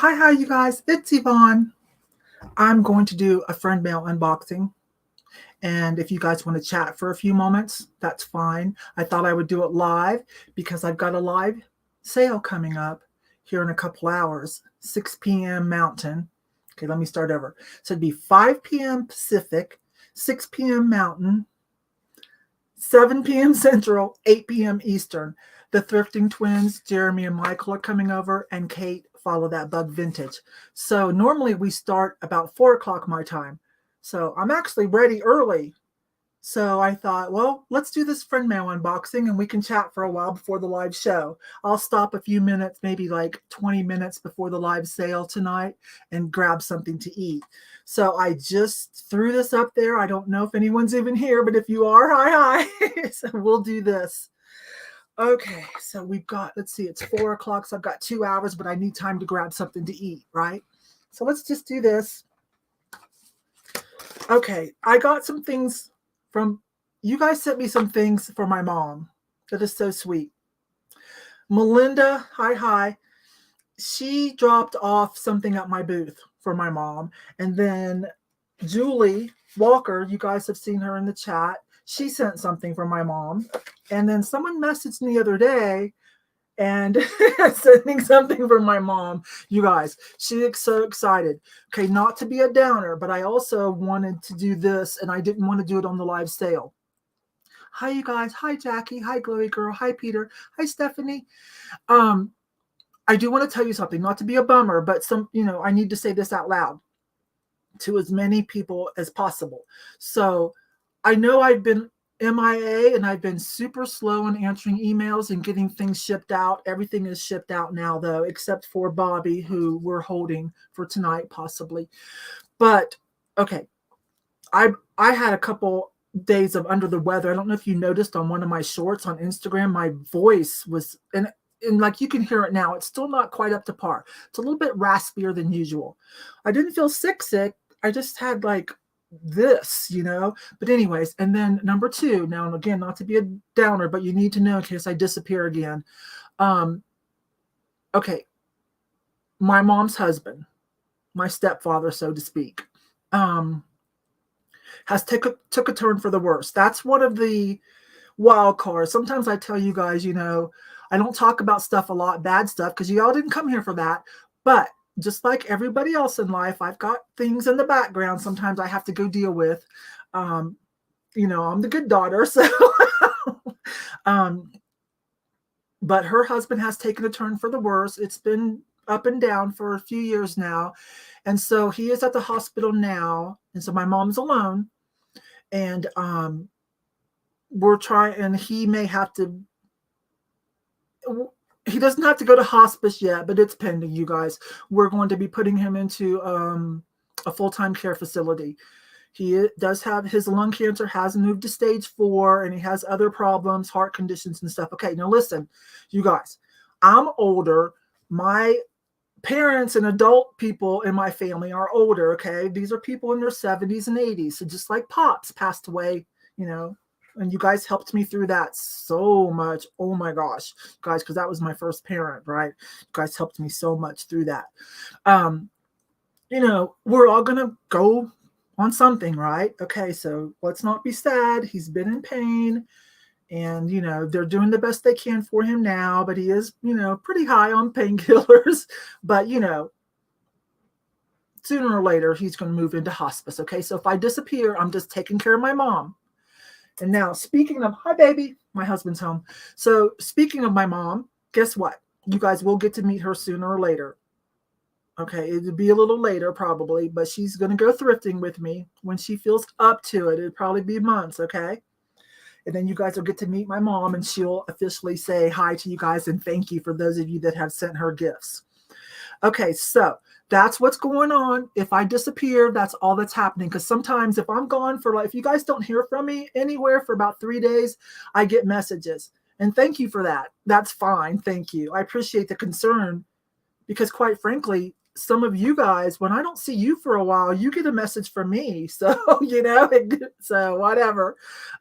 Hi, you guys. It's Yvon. I'm going to do a friend mail unboxing. And if you guys want to chat for a few moments, that's fine. I thought I would do it live because I've got a live sale coming up here in a couple hours, 6 p.m. Mountain. Okay, let me start over. So it'd be 5 p.m. Pacific, 6 p.m. Mountain, 7 p.m. Central, 8 p.m. Eastern. The Thrifting twins, Jeremy and Michael, are coming over, and Kate follow that bug vintage. So normally we start about 4 o'clock my time. So I'm actually ready early. So I thought, well, let's do this friend mail unboxing and we can chat for a while before the live show. I'll stop a few minutes, maybe like 20 minutes before the live sale tonight, and grab something to eat. So I just threw this up there. I don't know if anyone's even here, but if you are, hi. So we'll do this. Okay, so we've got, let's see, it's 4 o'clock, so I've got 2 hours, but I need time to grab something to eat, right? So let's just do this. Okay, I got some things from, you guys sent me some things for my mom. That is so sweet. Melinda, hi. She dropped off something at my booth for my mom. And then Julie Walker, you guys have seen her in the chat. She sent something for my mom. And then someone messaged me the other day and sending something for my mom. You guys, she's so excited. Okay, not to be a downer, but I also wanted to do this, and I didn't want to do it on the live sale. Hi, you guys. Hi, Jackie. Hi, Glowy Girl. Hi, Peter. Hi, Stephanie. I do want to tell you something, not to be a bummer, but I need to say this out loud to as many people as possible. So I know I've been MIA and I've been super slow in answering emails and getting things shipped out. Everything is shipped out now, though, except for Bobby, who we're holding for tonight, possibly. But okay, I had a couple days of under the weather. I don't know if you noticed on one of my shorts on Instagram, my voice was, and like you can hear it now, it's still not quite up to par. It's a little bit raspier than usual. I didn't feel sick. I just had like this, but anyways. And then number 2, now and again, not to be a downer, but you need to know in case I disappear again. Okay, my mom's husband, my stepfather, so to speak, has took a turn for the worse. That's one of the wild cards. Sometimes I tell you guys, I don't talk about stuff a lot, bad stuff, because y'all didn't come here for that. But just like everybody else in life, I've got things in the background sometimes I have to go deal with. I'm the good daughter, so but her husband has taken a turn for the worse. It's been up and down for a few years now. And so he is at the hospital now. And so my mom's alone. And we're trying, and he may have to, he doesn't have to go to hospice yet, but it's pending, you guys. We're going to be putting him into a full-time care facility. He does have, his lung cancer has moved to stage 4, and he has other problems, heart conditions and stuff. Okay, now listen, you guys, I'm older. My parents and adult people in my family are older, okay? These are people in their 70s and 80s. So just like Pops passed away, and you guys helped me through that so much. Oh my gosh, guys, because that was my first parent, right? You guys helped me so much through that. We're all going to go on something, right? Okay, so let's not be sad. He's been in pain. And, they're doing the best they can for him now, but he is, pretty high on painkillers. But, sooner or later, he's going to move into hospice. Okay, so if I disappear, I'm just taking care of my mom. And now, speaking of, hi, baby, my husband's home. So speaking of my mom, guess what? You guys will get to meet her sooner or later. Okay, it'll be a little later probably, but she's going to go thrifting with me when she feels up to it. It'll probably be months, okay? And then you guys will get to meet my mom, and she'll officially say hi to you guys and thank you for those of you that have sent her gifts. Okay, so that's what's going on. If I disappear, that's all that's happening. Because sometimes if I'm gone for if you guys don't hear from me anywhere for about 3 days, I get messages. And thank you for that. That's fine. Thank you. I appreciate the concern, because quite frankly, some of you guys, when I don't see you for a while, you get a message from me. So, so whatever.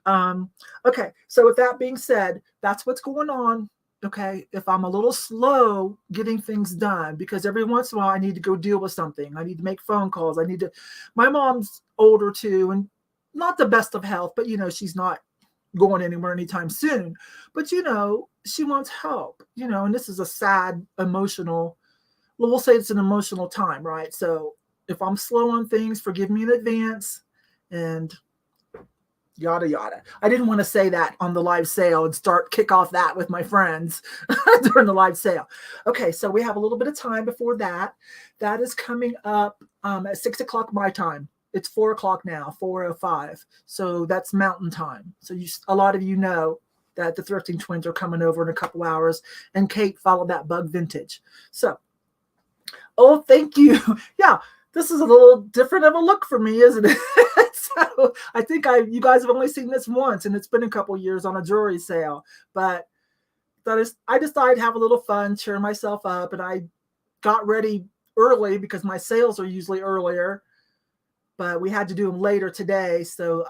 Okay. So with that being said, that's what's going on. okay, if I'm a little slow getting things done, because every once in a while I need to go deal with something. I need to make phone calls. My mom's older too, and not the best of health, but she's not going anywhere anytime soon. But she wants help, and this is a sad, emotional, well, we'll say it's an emotional time, right? So if I'm slow on things, forgive me in advance, and yada yada. I didn't want to say that on the live sale and kick off that with my friends during the live sale. Okay, so we have a little bit of time before that. That is coming up at 6 o'clock my time. It's 4 o'clock now, 4:05. So that's mountain time. So a lot of you know that the Thrifting twins are coming over in a couple hours, and Kate followed that bug vintage. So, oh, thank you. Yeah, this is a little different of a look for me, isn't it? So I think you guys have only seen this once, and it's been a couple years on a jewelry sale. But I decided to have a little fun, cheer myself up, and I got ready early because my sales are usually earlier, but we had to do them later today, so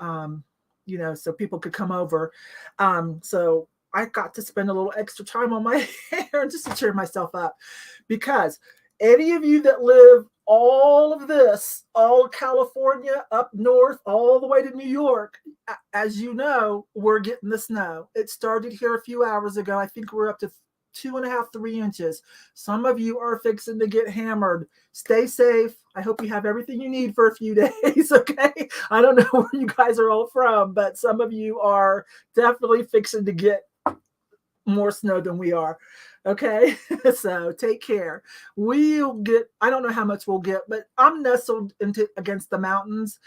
so people could come over. So I got to spend a little extra time on my hair just to cheer myself up, because any of you that live all of California, up north, all the way to New York, as you know, we're getting the snow. It started here a few hours ago. I think we're up to 2.5, 3 inches. Some of you are fixing to get hammered. Stay safe. I hope you have everything you need for a few days, okay? I don't know where you guys are all from, but some of you are definitely fixing to get more snow than we are. Okay, so take care. We'll get, I don't know how much we'll get, but I'm nestled against the mountains,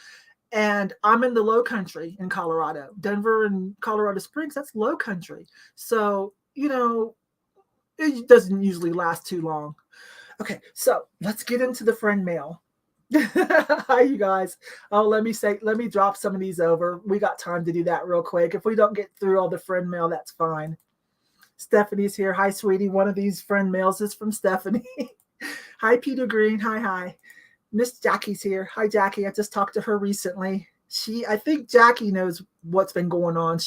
and I'm in the low country in Colorado. Denver and Colorado Springs, that's low country. So, it doesn't usually last too long. Okay, so let's get into the friend mail. Hi, you guys. Oh, let me drop some of these over. We got time to do that real quick. If we don't get through all the friend mail, that's fine. Stephanie's here. Hi, sweetie. One of these friend mails is from Stephanie. Hi, Peter Green. Hi. Miss Jackie's here. Hi, Jackie. I just talked to her recently. I think Jackie knows what's been going on.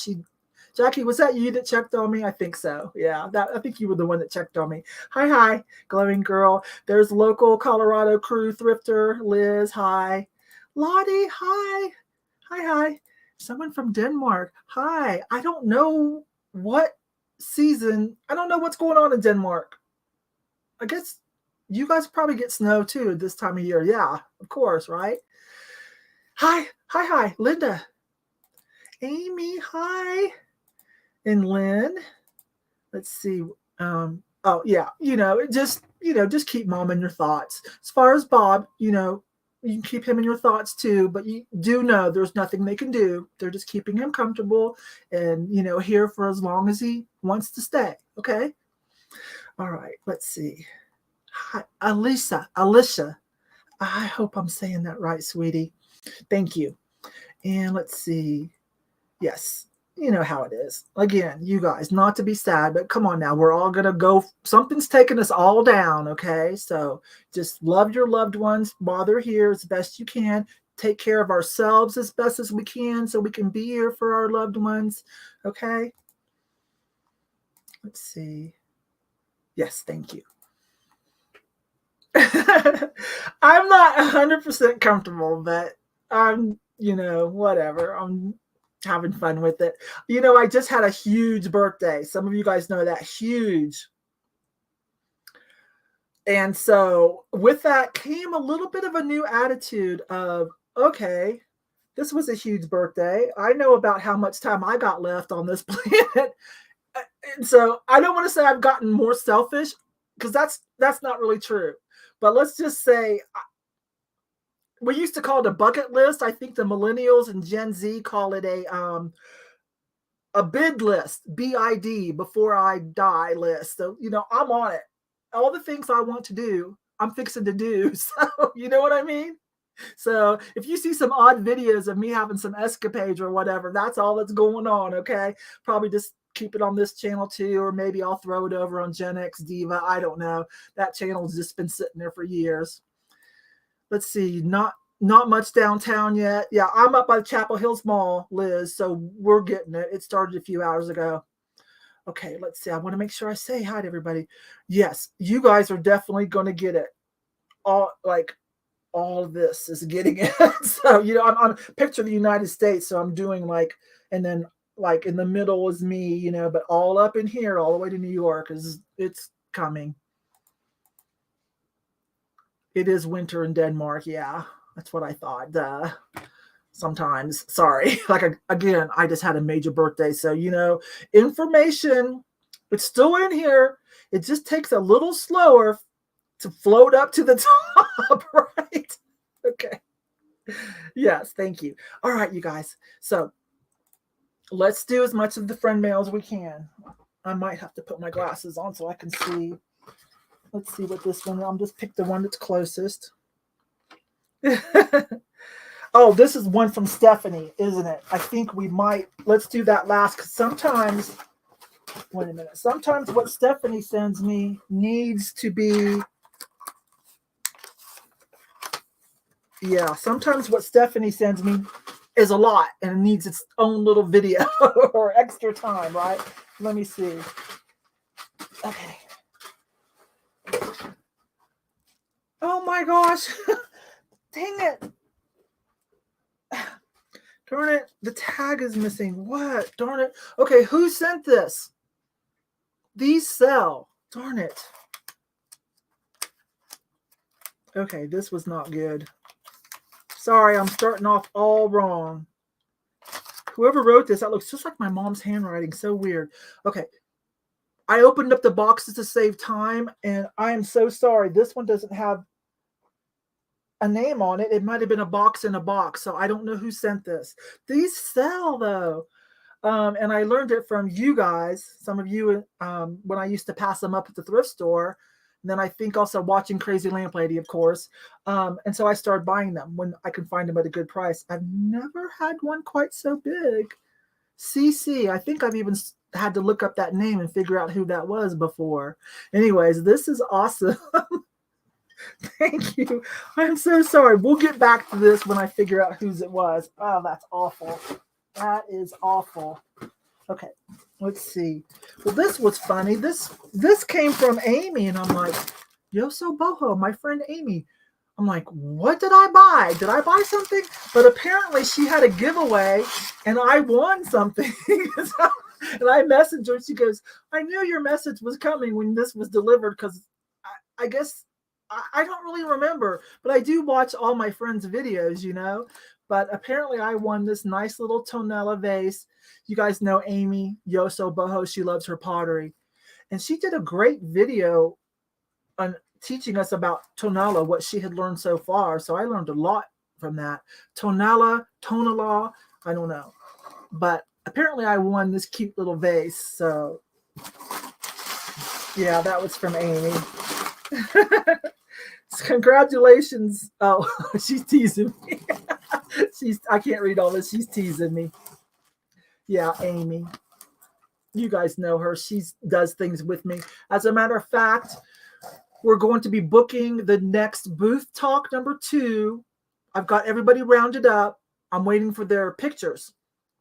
Jackie, was that you that checked on me? I think so. Yeah, I think you were the one that checked on me. Hi, glowing girl. There's local Colorado crew thrifter, Liz. Hi. Lottie, hi. Someone from Denmark. Hi. I don't know what season. I don't know what's going on in Denmark. I guess you guys probably get snow too this time of year. Yeah, of course, right? Hi. Linda. Amy, hi. And Lynn. Let's see. Oh yeah, just keep mom in your thoughts. As far as Bob, you can keep him in your thoughts too, but you do know there's nothing they can do. They're just keeping him comfortable and here for as long as he wants to stay. Okay. All right. Let's see. Hi, Alicia. I hope I'm saying that right, sweetie. Thank you. And let's see. Yes. You know how it is. Again, you guys, not to be sad, but come on now. We're all going to go. Something's taking us all down, okay? So just love your loved ones while they're here as best you can. Take care of ourselves as best as we can so we can be here for our loved ones, okay? Let's see. Yes, thank you. I'm not 100% comfortable, but I'm, whatever. I'm having fun with it. I just had a huge birthday. Some of you guys know that, huge. And so with that came a little bit of a new attitude of, okay, this was a huge birthday. I know about how much time I got left on this planet. And so I don't want to say I've gotten more selfish, because that's not really true. But let's just say we used to call it a bucket list. I think the millennials and Gen Z call it a bid list, BID, before I die list. So, I'm on it. All the things I want to do, I'm fixing to do. So, you know what I mean? So if you see some odd videos of me having some escapades or whatever, that's all that's going on, okay? Probably just keep it on this channel too, or maybe I'll throw it over on Gen X Diva. I don't know. That channel's just been sitting there for years. Let's see, not much downtown yet. Yeah, I'm up by the Chapel Hills Mall, Liz, so we're getting it. It started a few hours ago. Okay, let's see. I want to make sure I say hi to everybody. Yes, you guys are definitely going to get it. All of this is getting it. So, I'm picture the United States. So I'm doing and then in the middle is me, but all up in here, all the way to New York it's coming. It is winter in Denmark. Yeah, that's what I thought. Duh. Sometimes, sorry. Again, I just had a major birthday. So, information, it's still in here. It just takes a little slower to float up to the top, right? Okay. Yes, thank you. All right, you guys. So let's do as much of the friend mail as we can. I might have to put my glasses on so I can see. Let's see what this one. I'll just pick the one that's closest. Oh, this is one from Stephanie, isn't it? I think we might. Let's do that last, because sometimes, wait a minute. Sometimes what Stephanie sends me needs to be, yeah, sometimes what Stephanie sends me is a lot and it needs its own little video or extra time, right? Let me see. Okay. Oh my gosh. Dang it. Darn it. The tag is missing. What? Darn it. Okay, who sent this? These sell. Darn it. Okay, this was not good. Sorry, I'm starting off all wrong. Whoever wrote this, that looks just like my mom's handwriting. So weird. Okay. I opened up the boxes to save time, and I am so sorry. This one doesn't have a name on it. It might have been a box in a box, so I don't know who sent this. These sell, though. And I learned it from you guys, some of you, when I used to pass them up at the thrift store. And then I think also watching Crazy Lamp Lady, of course. And so I started buying them when I can find them at a good price. I've never had one quite so big. CC, I think I've even had to look up that name and figure out who that was before. Anyways, this is awesome. Thank you. I'm so sorry. We'll get back to this when I figure out whose it was. Oh, that's awful. That is awful. Okay, let's see. Well, this was funny. This came from Amy, and I'm like, Yo So Boho, my friend Amy. I'm like, what did I buy? Did I buy something? But apparently she had a giveaway, and I won something. And I messaged her. She goes, I knew your message was coming when this was delivered, because I guess I don't really remember, but I do watch all my friends' videos, But apparently I won this nice little tonella vase. You guys know Amy, Yo So Boho. She loves her pottery. And she did a great video on teaching us about tonella, what she had learned so far. So I learned a lot from that. Tonella, I don't know. But apparently I won this cute little vase. So yeah, that was from Amy. Congratulations. Oh, she's teasing me. I can't read all this. She's teasing me. Yeah, Amy. You guys know her. She does things with me. As a matter of fact, we're going to be booking the next booth talk number 2. I've got everybody rounded up. I'm waiting for their pictures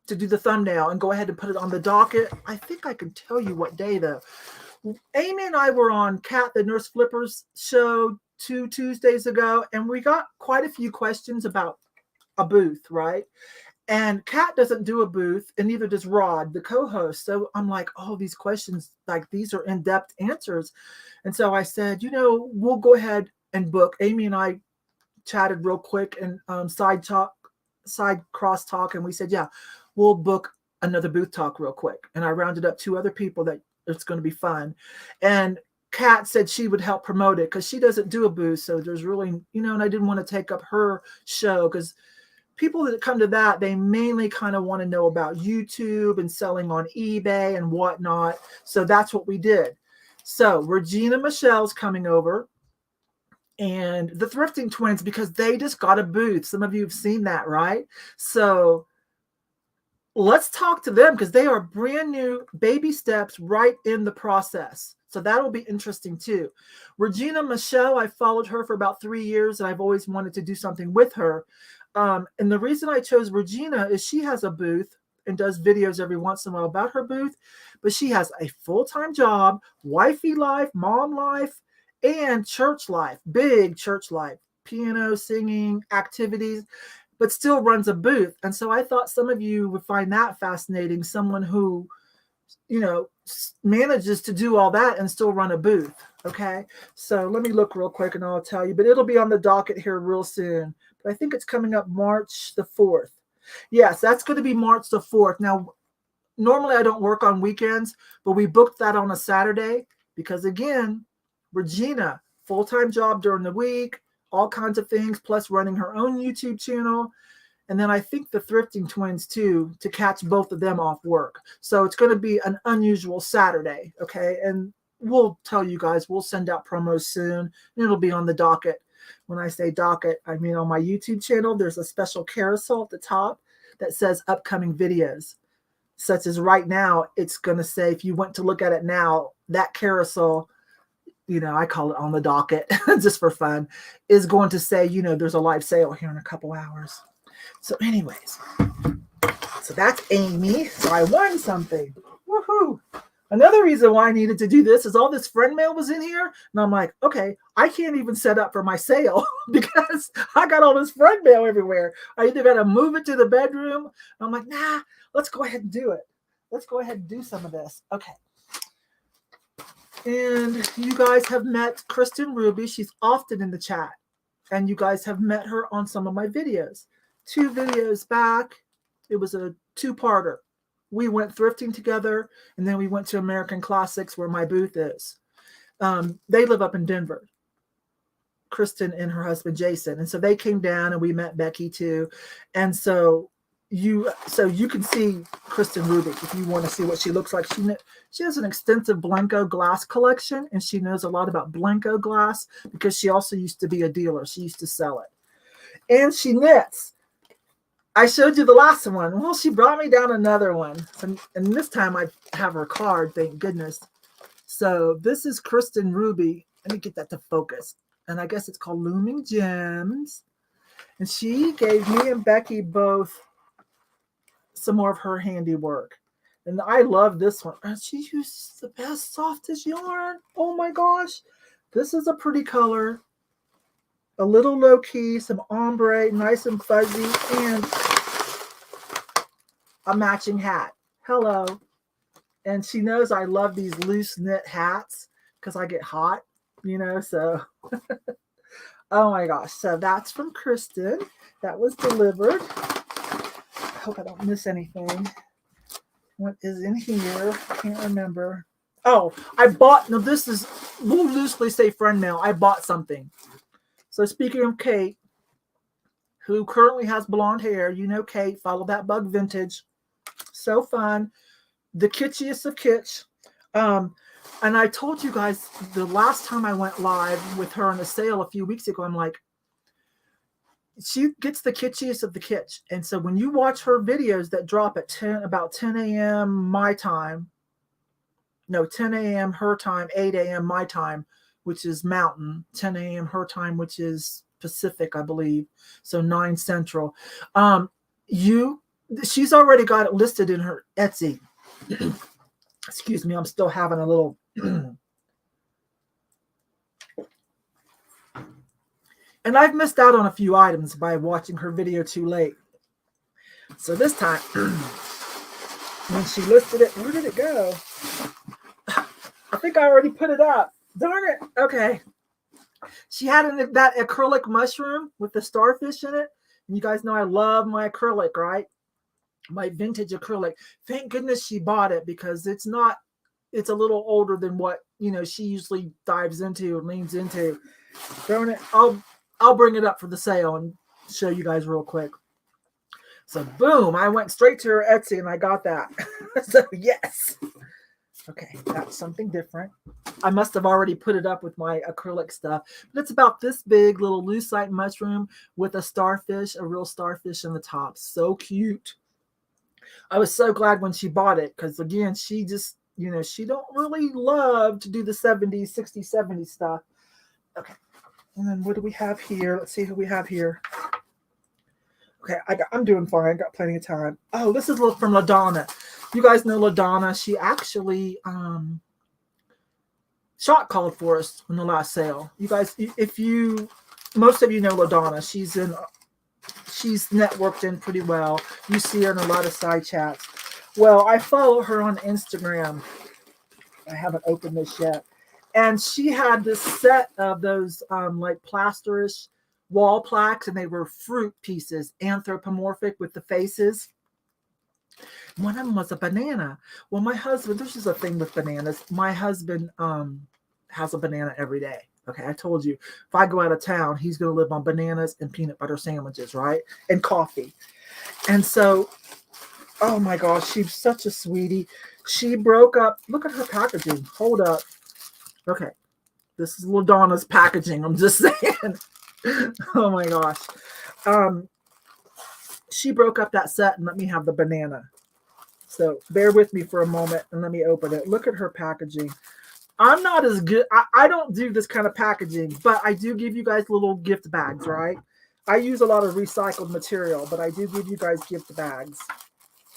to do the thumbnail and go ahead and put it on the docket. I think I can tell you what day, though. Amy and I were on Kat the Nurse Flipper's show 2 Tuesdays ago, and we got quite a few questions about a booth, right? And Kat doesn't do a booth, and neither does Rod, the co-host. So I'm like, oh, these questions, these are in-depth answers. And so I said, we'll go ahead and book. Amy and I chatted real quick and side cross talk, and we said, yeah, we'll book another booth talk real quick. And I rounded up 2 other people that it's going to be fun. And Kat said she would help promote it because she doesn't do a booth. So there's really, and I didn't want to take up her show, because people that come to that, they mainly kind of want to know about YouTube and selling on eBay and whatnot. So that's what we did. So Regina Michelle's coming over, and the Thrifting Twins, because they just got a booth. Some of you have seen that, right? So let's talk to them, because they are brand new, baby steps right in the process. So that'll be interesting too. Regina Michelle, I followed her for about 3 years, and I've always wanted to do something with her. And the reason I chose Regina is she has a booth and does videos every once in a while about her booth, but she has a full-time job, wifey life, mom life, and church life, big church life, piano, singing, activities, but still runs a booth. And so I thought some of you would find that fascinating, someone who, manages to do all that and still run a booth. Okay. So let me look real quick and I'll tell you, but it'll be on the docket here real soon. But I think it's coming up March the 4th. Yes, that's going to be March the 4th. Now, normally I don't work on weekends, but we booked that on a Saturday because, again, Regina, full-time job during the week, all kinds of things, plus running her own YouTube channel. And then I think the Thrifting twins too, to catch both of them off work. So it's going to be an unusual Saturday. Okay. And we'll tell you guys, we'll send out promos soon. And it'll be on the docket. When I say docket, I mean on my YouTube channel, there's a special carousel at the top that says upcoming videos. Such as right now, it's going to say, if you went to look at it now, that carousel, I call it on the docket just for fun, is going to say, there's a live sale here in a couple hours. So anyways, so that's Amy. So I won something. Woohoo. Another reason why I needed to do this is all this friend mail was in here. And I'm like, okay, I can't even set up for my sale because I got all this friend mail everywhere. I either got to move it to the bedroom. I'm like, nah, let's go ahead and do it. Let's go ahead and do some of this. Okay. And you guys have met Kristen Ruby. She's often in the chat. And you guys have met her on some of my videos. 2 videos back, it was a 2-parter. We went thrifting together, and then we went to American Classics where my booth is. They live up in Denver, Kristen and her husband, Jason. And so they came down, and we met Becky too. And so you can see Kristen Rubik if you want to see what she looks like. She has an extensive Blanco glass collection, and she knows a lot about Blanco glass because she also used to be a dealer. She used to sell it. And she knits. I showed you the last one. Well, she brought me down another one. And this time I have her card, thank goodness. So this is Kristen Ruby. Let me get that to focus. And I guess it's called Looming Gems. And she gave me and Becky both some more of her handiwork. And I love this one. She uses the best softest yarn. Oh my gosh. This is a pretty color. A little low-key, some ombre, nice and fuzzy, and a matching hat. Hello. And she knows I love these loose knit hats because I get hot, so. Oh my gosh. So that's from Kristen. That was delivered. I hope I don't miss anything. What is in here? I can't remember. Oh, we'll loosely say friend mail. I bought something. So speaking of Kate, who currently has blonde hair, Kate, follow that bug vintage. So fun. The kitschiest of kitsch. And I told you guys the last time I went live with her on the sale a few weeks ago, I'm like, she gets the kitschiest of the kitsch. And so when you watch her videos that drop at about 10 a.m. my time, 10 a.m. her time, 8 a.m. my time, which is Mountain, 10 a.m. her time, which is Pacific, I believe. So 9 Central. She's already got it listed in her Etsy. Excuse me, I'm still having a little. And I've missed out on a few items by watching her video too late. So this time, when she listed it, where did it go? I think I already put it up. Darn it. Okay. She had that acrylic mushroom with the starfish in it. And you guys know I love my acrylic, right? My vintage acrylic. Thank goodness she bought it because it's a little older than what, she usually dives into and leans into. Darn it. I'll bring it up for the sale and show you guys real quick. So boom, I went straight to her Etsy and I got that. So yes. Okay, that's something different. I must have already put it up with my acrylic stuff. But it's about this big little lucite mushroom with a starfish, a real starfish in the top. So cute. I was so glad when she bought it because, again, she just, she don't really love to do the 70s, 60s, 70s stuff. Okay. And then what do we have here? Let's see who we have here. Okay, I'm doing fine. I got plenty of time. Oh, this is from LaDonna. You guys know LaDonna. She actually shot called for us in the last sale. You guys, most of you know LaDonna. She's networked in pretty well. You see her in a lot of side chats. Well, I follow her on Instagram. I haven't opened this yet. And she had this set of those like plasterish wall plaques, and they were fruit pieces, anthropomorphic with the faces. One of them was a banana. Well, my husband, this is a thing with bananas. My husband has a banana every day. Okay, I told you, if I go out of town, he's going to live on bananas and peanut butter sandwiches, right? And coffee. And so, oh my gosh, she's such a sweetie. She broke up. Look at her packaging. Hold up. Okay, this is LaDonna's packaging. I'm just saying. Oh my gosh. She broke up that set and let me have the banana. So bear with me for a moment and let me open it. Look at her packaging. I'm not as good. I don't do this kind of packaging, but I do give you guys little gift bags, right? I use a lot of recycled material, but I do give you guys gift bags.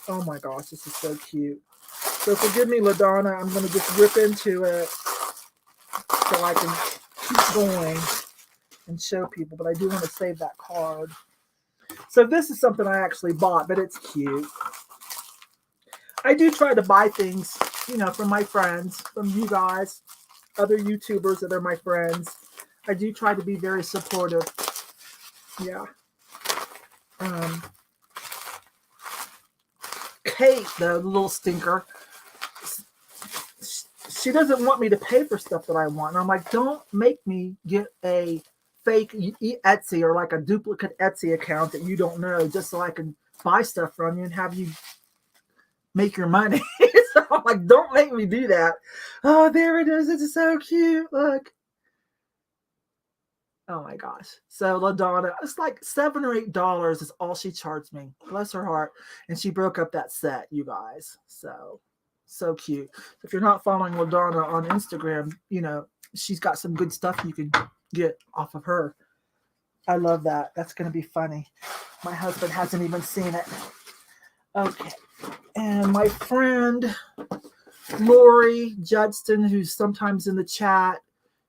Oh my gosh, this is so cute. So forgive me, LaDonna. I'm going to just rip into it so I can keep going and show people, but I do want to save that card. So this is something I actually bought, but it's cute. I do try to buy things, from my friends, from you guys, other YouTubers that are my friends. I do try to be very supportive. Yeah. Kate, the little stinker, she doesn't want me to pay for stuff that I want. And I'm like, don't make me get a fake Etsy or like a duplicate Etsy account that you don't know just so I can buy stuff from you and have you make your money. So I'm like, don't make me do that. Oh, there it is. It's so cute. Look. Oh my gosh. So LaDonna, it's like $7 or $8 is all she charged me. Bless her heart. And she broke up that set, you guys. So cute. If you're not following LaDonna on Instagram, she's got some good stuff you can get off of her. I love that. That's going to be funny. My husband hasn't even seen it. Okay. And my friend Lori Judson, who's sometimes in the chat,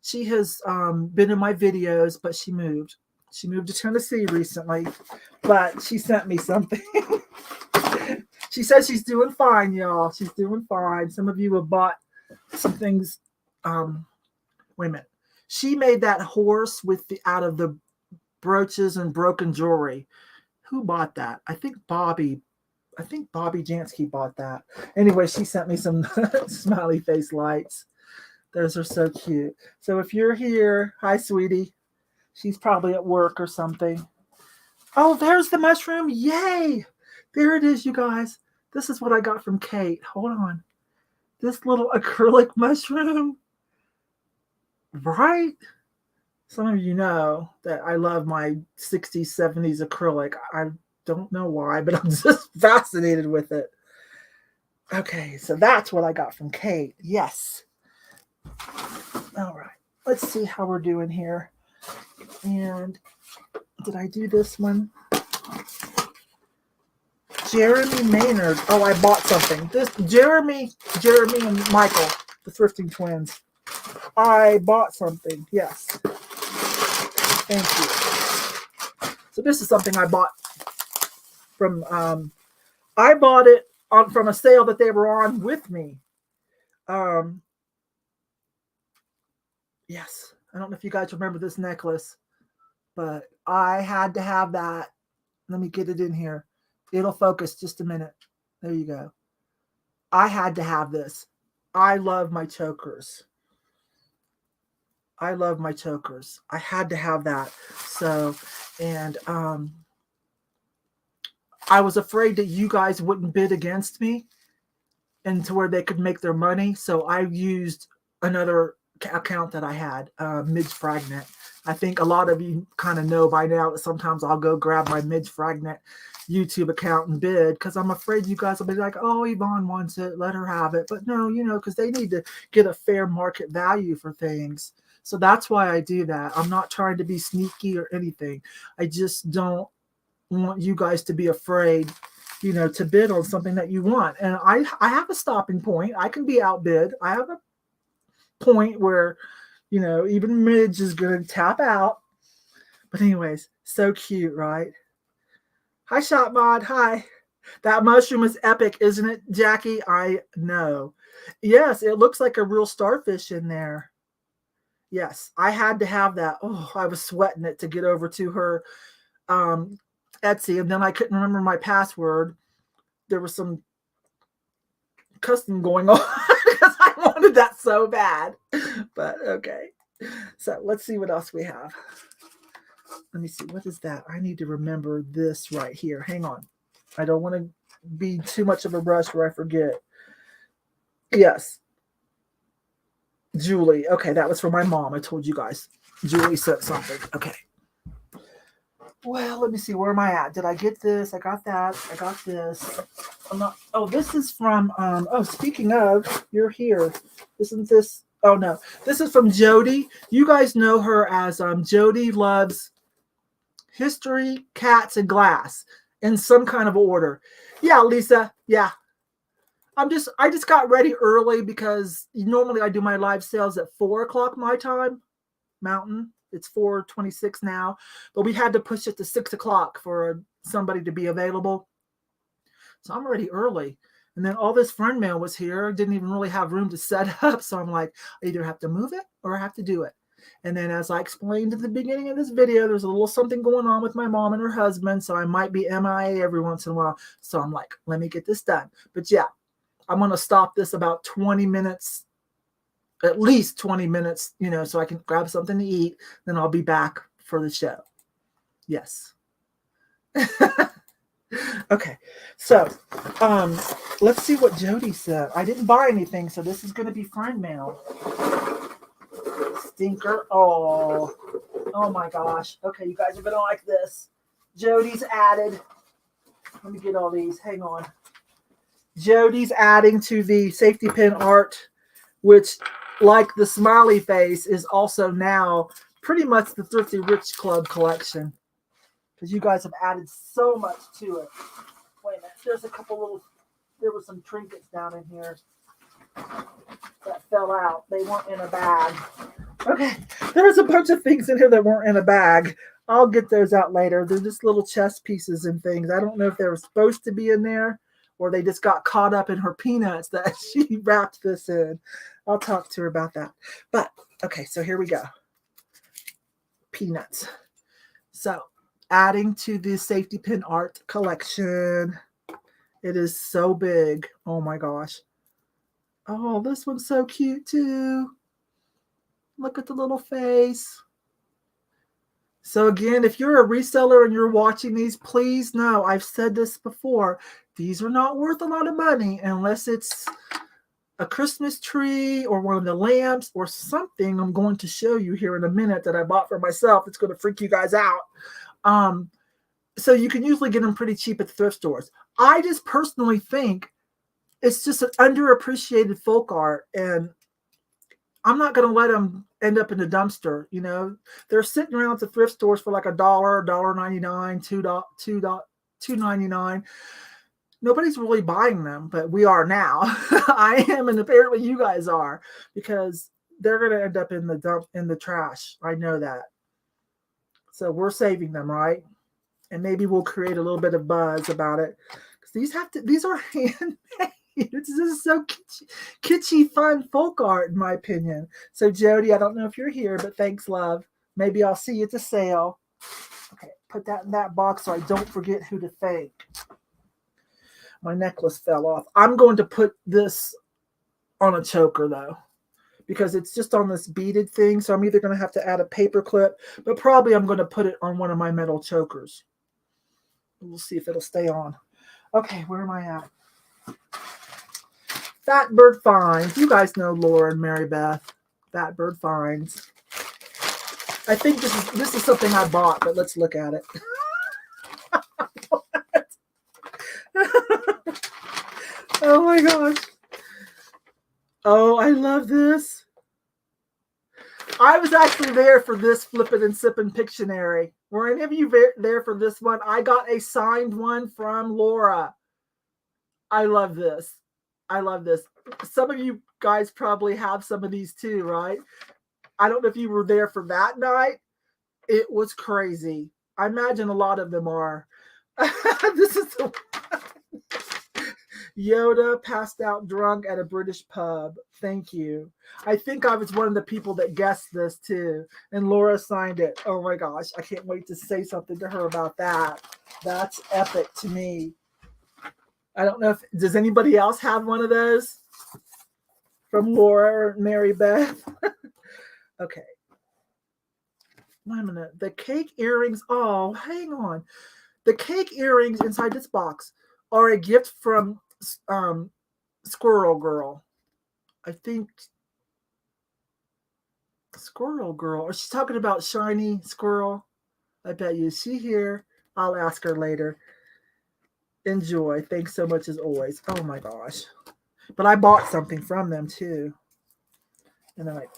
she has been in my videos, but she moved. She moved to Tennessee recently, but she sent me something. She says she's doing fine, y'all. She's doing fine. Some of you have bought some things. Wait a minute. She made that horse out of the brooches and broken jewelry. Who bought that? I think Bobby Jansky bought that. Anyway, she sent me some smiley face lights. Those are so cute. So if you're here, hi, sweetie. She's probably at work or something. Oh, there's the mushroom. Yay. There it is, you guys. This is what I got from Kate. Hold on. This little acrylic mushroom. Right? Some of you know that I love my 60s, 70s acrylic. I don't know why, but I'm just fascinated with it. Okay, so that's what I got from Kate. Yes. All right. Let's see how we're doing here. And did I do this one? Jeremy Maynard. Oh, I bought something. This Jeremy and Michael, the thrifting twins. I bought something. Yes. Thank you. So this is something I bought from. I bought it from a sale that they were on with me. Yes. I don't know if you guys remember this necklace, but I had to have that. Let me get it in here. It'll focus just a minute. There you go. I had to have this. I love my chokers. I had to have that. So, and I was afraid that you guys wouldn't bid against me and to where they could make their money. So I used another account that I had, Midge Fragment. I think a lot of you kind of know by now that sometimes I'll go grab my Midge Fragment YouTube account and bid because I'm afraid you guys will be like, oh, Yvonne wants it, let her have it. But no, because they need to get a fair market value for things. So that's why I do that. I'm not trying to be sneaky or anything. I just don't want you guys to be afraid, to bid on something that you want. And I have a stopping point. I can be outbid. I have a point where, even Midge is going to tap out. But anyways, so cute, right? Hi, Shop Mod. Hi. That mushroom is epic, isn't it, Jackie? I know. Yes, it looks like a real starfish in there. Yes, I had to have that. Oh, I was sweating it to get over to her Etsy, and then I couldn't remember my password. There was some custom going on because I wanted that so bad. But okay. So let's see what else we have. Let me see. What is that? I need to remember this right here. Hang on. I don't want to be too much of a rush where I forget. Yes. Julie. Okay, that was for my mom. I told you guys. Julie sent something. Okay. Well, let me see. Where am I at? Did I get this? I got that. I got this. I'm not. Oh, this is from. Speaking of, you're here. Isn't this? Oh no, this is from Jody. You guys know her as Jody Loves History, Cats, and Glass in some kind of order. Yeah, Lisa. Yeah. I just got ready early because normally I do my live sales at 4:00 my time, Mountain. It's 4:26 now, but we had to push it to 6:00 for somebody to be available. So I'm already early. And then all this friend mail was here. I didn't even really have room to set up. So I'm like, I either have to move it or I have to do it. And then as I explained at the beginning of this video, there's a little something going on with my mom and her husband. So I might be MIA every once in a while. So I'm like, let me get this done. But yeah, I'm going to stop this about 20 minutes, at least 20 minutes, so I can grab something to eat. Then I'll be back for the show. Yes. Okay. So let's see what Jody said. I didn't buy anything, so this is going to be friend mail. Stinker. Oh my gosh. Okay, you guys are going to like this. Jody's added. Let me get all these. Hang on. Jody's adding to the safety pin art, which, like the smiley face, is also now pretty much the Thrifty Rich Club collection. Because you guys have added so much to it. Wait a minute. There's a couple there were some trinkets down in here that fell out. They weren't in a bag. Okay. There's a bunch of things in here that weren't in a bag. I'll get those out later. They're just little chess pieces and things. I don't know if they were supposed to be in there or they just got caught up in her peanuts that she wrapped this in. I'll talk to her about that. But, okay, so here we go. Peanuts. So, adding to the safety pin art collection. It is so big. Oh my gosh. Oh, this one's so cute too. Look at the little face. So again, if you're a reseller and you're watching these, please know, I've said this before, these are not worth a lot of money unless it's a Christmas tree or one of the lamps or something I'm going to show you here in a minute that I bought for myself. It's going to freak you guys out. So you can usually get them pretty cheap at the thrift stores. I just personally think it's just an underappreciated folk art, and I'm not going to let them end up in the dumpster. They're sitting around at the thrift stores for like $1, $1.99, $2.99. Nobody's really buying them, but we are now. I am, and apparently you guys are, because they're going to end up in the trash. I know that. So we're saving them, right? And maybe we'll create a little bit of buzz about it. Because these are handmade. This is so kitschy, fun folk art, in my opinion. So Jody, I don't know if you're here, but thanks, love. Maybe I'll see you at the sale. Okay, put that in that box so I don't forget who to thank. My necklace fell off. I'm going to put this on a choker, though, because it's just on this beaded thing. So I'm either going to have to add a paper clip, but probably I'm going to put it on one of my metal chokers. We'll see if it'll stay on. Okay, where am I at? Fat Bird Finds. You guys know Laura and Mary Beth. Fat Bird Finds. I think this is something I bought, but let's look at it. Oh my gosh. Oh, I love this. I was actually there for this Flippin' and Sippin' Pictionary. Were any of you there for this one? I got a signed one from Laura. I love this. I love this. Some of you guys probably have some of these too, right? I don't know if you were there for that night. It was crazy. I imagine a lot of them are. This is the Yoda passed out drunk at a British pub. Thank you. I think I was one of the people that guessed this too. And Laura signed it. Oh my gosh. I can't wait to say something to her about that. That's epic to me. I don't know if, does anybody else have one of those? From Laura or Mary Beth? Okay. Wait a minute. The cake earrings. Oh, hang on. The cake earrings inside this box are a gift from Squirrel Girl. I think Squirrel Girl. Or she's talking about Shiny Squirrel. I bet you. Is she here? I'll ask her later. Enjoy. Thanks so much as always. Oh my gosh. But I bought something from them too. And I'm like,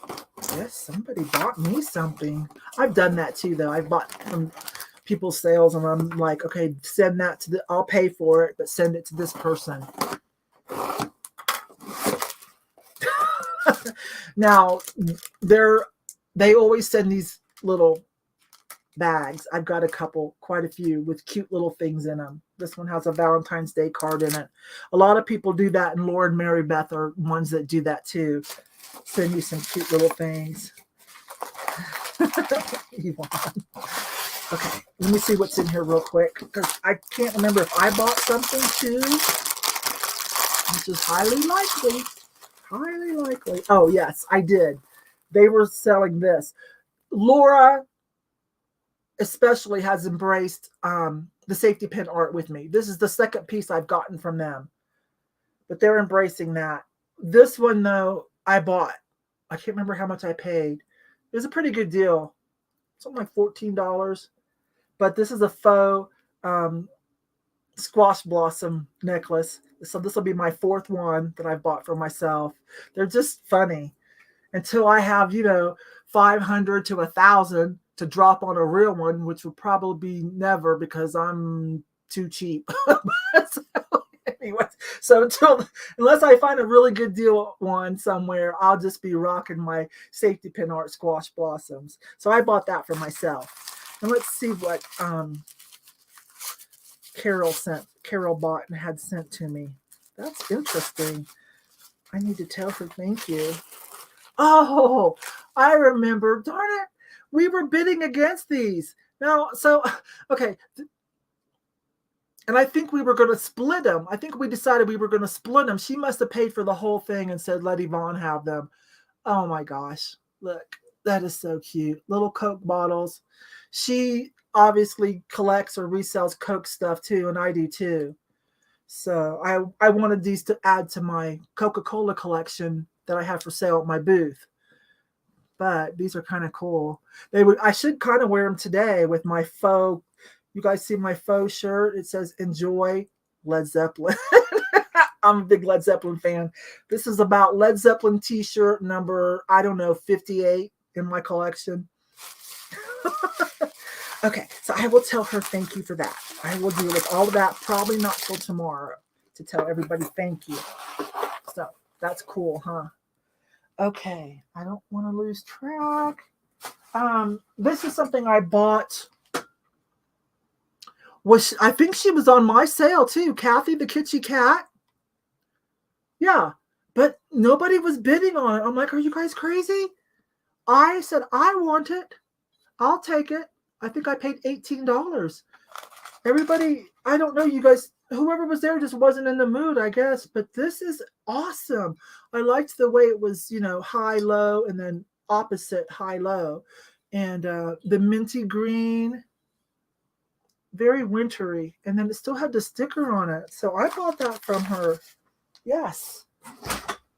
yes, somebody bought me something. I've done that too, though. I've bought from people's sales, and I'm like, okay, send that to the, I'll pay for it, but send it to this person. Now, they always send these little bags. I've got a couple, quite a few, with cute little things in them. This one has a Valentine's Day card in it. A lot of people do that, and Laura and Mary Beth are ones that do that too. Send you some cute little things. Yvon. Okay, let me see what's in here real quick, because I can't remember if I bought something too, which is highly likely. Highly likely. Oh, yes, I did. They were selling this. Laura especially has embraced the safety pin art with me. This is the second piece I've gotten from them, but they're embracing that. This one, though, I bought. I can't remember how much I paid. It was a pretty good deal. Something like $14. But this is a faux squash blossom necklace. So this will be my fourth one that I've bought for myself. They're just funny. Until I have, 500 to 1,000 to drop on a real one, which will probably be never, because I'm too cheap. So unless I find a really good deal one somewhere, I'll just be rocking my safety pin art squash blossoms. So I bought that for myself. And let's see what Carol bought and had sent to me. That's interesting. I need to tell her thank you. Oh, I remember. Darn it. We were bidding against these. Now, so, okay. And I think we were going to split them. I think we decided we were going to split them. She must have paid for the whole thing and said, let Yvon have them. Oh my gosh. Look, that is so cute. Little Coke bottles. She obviously collects or resells Coke stuff too, and I do too. So I wanted these to add to my Coca-Cola collection that I have for sale at my booth. But these are kind of cool. I should kind of wear them today with my faux. You guys see my faux shirt? It says "Enjoy Led Zeppelin." I'm a big Led Zeppelin fan. This is about Led Zeppelin t-shirt number, 58 in my collection. Okay, so I will tell her thank you for that. I will deal with all of that, probably not till tomorrow, to tell everybody thank you. So that's cool, huh? Okay, I don't want to lose track. This is something I bought. I think she was on my sale too, Kathy the Kitschy Cat. Yeah, but nobody was bidding on it. I'm like, are you guys crazy? I said, I want it. I'll take it. I think I paid $18. Everybody, I don't know, you guys, whoever was there just wasn't in the mood, I guess. But this is awesome. I liked the way it was, high, low, and then opposite high, low. And the minty green, very wintry. And then it still had the sticker on it. So I bought that from her. Yes.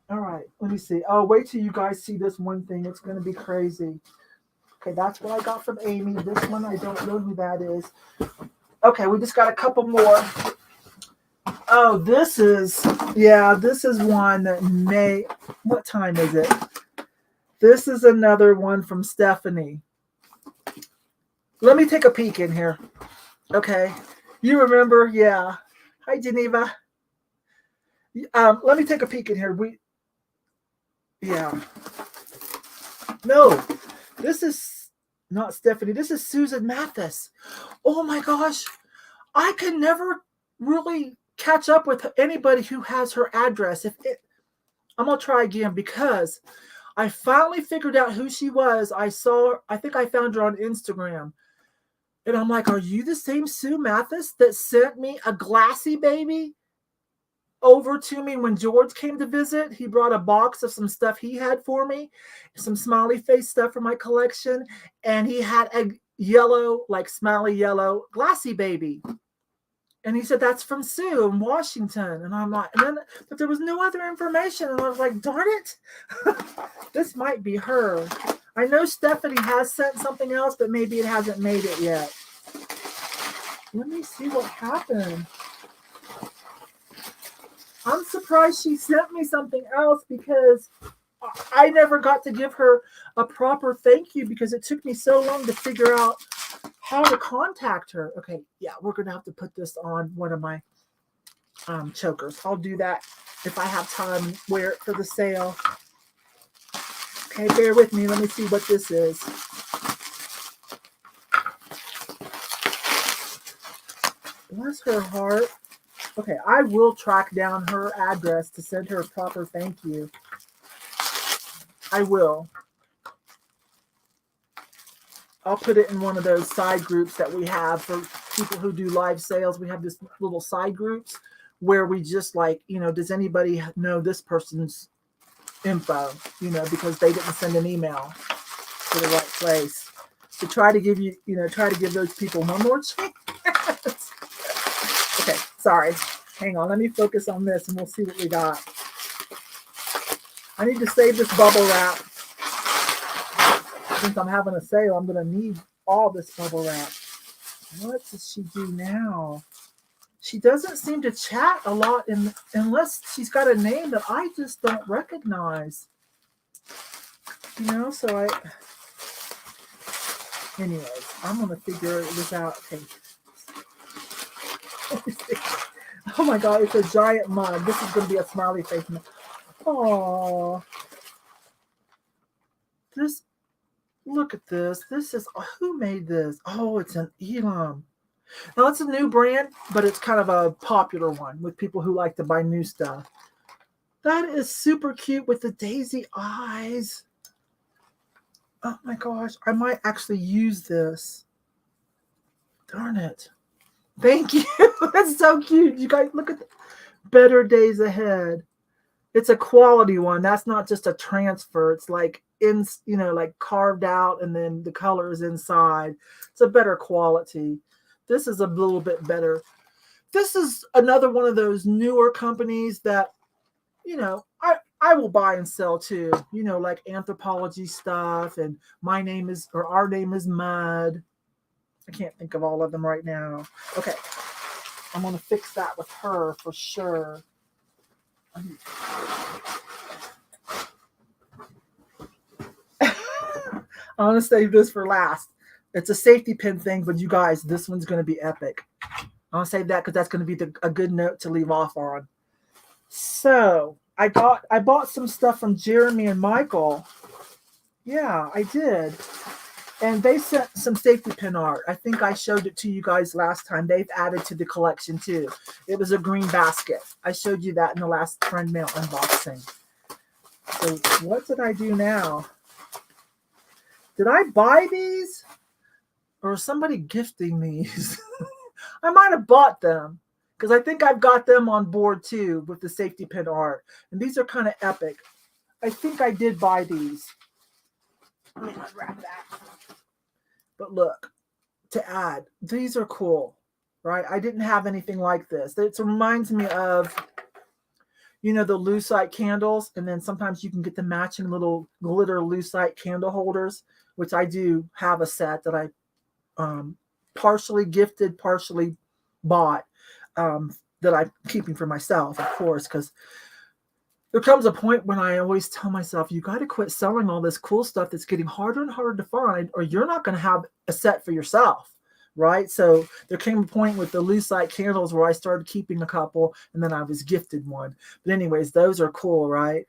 All right, let me see. Oh, wait till you guys see this one thing. It's going to be crazy. Okay, that's what I got from Amy. This one, I don't know who that is. Okay, we just got a couple more. Oh, this is one that what time is it? This is another one from Stephanie. Let me take a peek in here. Okay. You remember? Yeah. Hi, Geneva. Let me take a peek in here. Yeah. No, this is not Stephanie. This is Susan Mathis. Oh my gosh. I can never really catch up with anybody who has her address. I'm going to try again because I finally figured out who she was. I think I found her on Instagram. And I'm like, are you the same Sue Mathis that sent me a glassy baby over to me when George came to visit? He brought a box of some stuff he had for me, some smiley face stuff for my collection. And he had a yellow, like smiley yellow glassy baby. And he said, that's from Sue in Washington. And I'm like, but there was no other information. And I was like, darn it. This might be her. I know Stephanie has sent something else, but maybe it hasn't made it yet. Let me see what happened. I'm surprised she sent me something else because I never got to give her a proper thank you because it took me so long to figure out how to contact her. Okay, yeah, we're going to have to put this on one of my chokers. I'll do that if I have time, wear it for the sale. Okay, bear with me. Let me see what this is. Bless her heart. Okay, I will track down her address to send her a proper thank you. I will. I'll put it in one of those side groups that we have for people who do live sales. We have this little side groups where we just like, does anybody know this person's info, because they didn't send an email to the right place. To try to give those people one more chance. Okay, sorry. Hang on. Let me focus on this and we'll see what we got. I need to save this bubble wrap. Since I'm having a sale, I'm going to need all this bubble wrap. What does she do now? She doesn't seem to chat a lot unless she's got a name that I just don't recognize. So anyways, I'm going to figure this out. Okay. Oh my God, it's a giant mug. This is going to be a smiley face mug. Oh, look at this. This is, who made this? Oh, it's an Elam. Now, it's a new brand, but it's kind of a popular one with people who like to buy new stuff. That is super cute with the daisy eyes. Oh my gosh, I might actually use this. Darn it. Thank you. That's so cute. You guys, look at the Better Days Ahead. It's a quality one. That's not just a transfer. It's like like carved out and then the color is inside. It's a better quality. This is a little bit better. This is another one of those newer companies that, I will buy and sell too. Like Anthropology stuff and our name is Mud. I can't think of all of them right now. Okay. I'm going to fix that with her for sure. I'm going to save this for last. It's a safety pin thing, but you guys, this one's going to be epic. I'll save that because that's going to be a good note to leave off on. So I bought some stuff from Jeremy and Michael. Yeah, I did. And they sent some safety pin art. I think I showed it to you guys last time. They've added to the collection too. It was a green basket. I showed you that in the last friend mail unboxing. So what did I do now? Did I buy these? Or is somebody gifting these? I might have bought them because I think I've got them on board too with the safety pin art. And these are kind of epic. I think I did buy these. Let me unwrap that. But look, to add, these are cool, right? I didn't have anything like this. It reminds me of, the lucite candles. And then sometimes you can get the matching little glitter lucite candle holders, which I do have a set that I partially gifted, partially bought, that I'm keeping for myself, of course, because there comes a point when I always tell myself, you got to quit selling all this cool stuff that's getting harder and harder to find, or you're not going to have a set for yourself. Right. So there came a point with the lucite candles where I started keeping a couple, and then I was gifted one. But anyways, those are cool, right?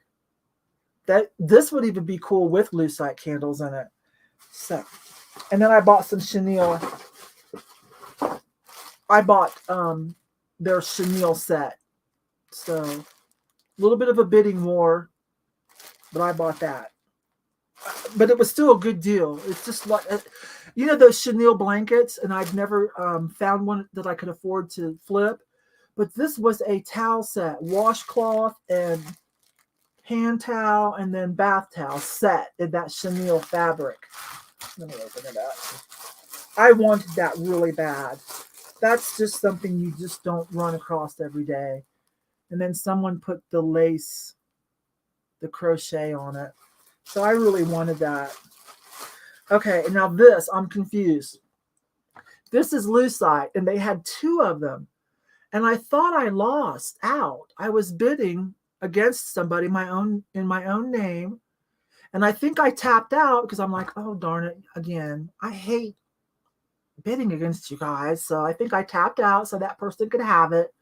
This would even be cool with lucite candles in it. So, and then I bought some chenille. I bought their chenille set. So a little bit of a bidding war, but I bought that. But it was still a good deal. It's just like, you know, those chenille blankets, and I've never found one that I could afford to flip. But this was a towel set, washcloth and hand towel, and then bath towel set in that chenille fabric. Let me open it up. I wanted that really bad. That's just something you just don't run across every day. And then someone put the lace, the crochet on it. So I really wanted that. Okay, and now this, I'm confused. This is lucite, and they had 2 of them. And I thought I lost out. I was bidding against somebody in my own name. And I think I tapped out because I'm like, oh, darn it, again. I hate bidding against you guys. So I think I tapped out so that person could have it.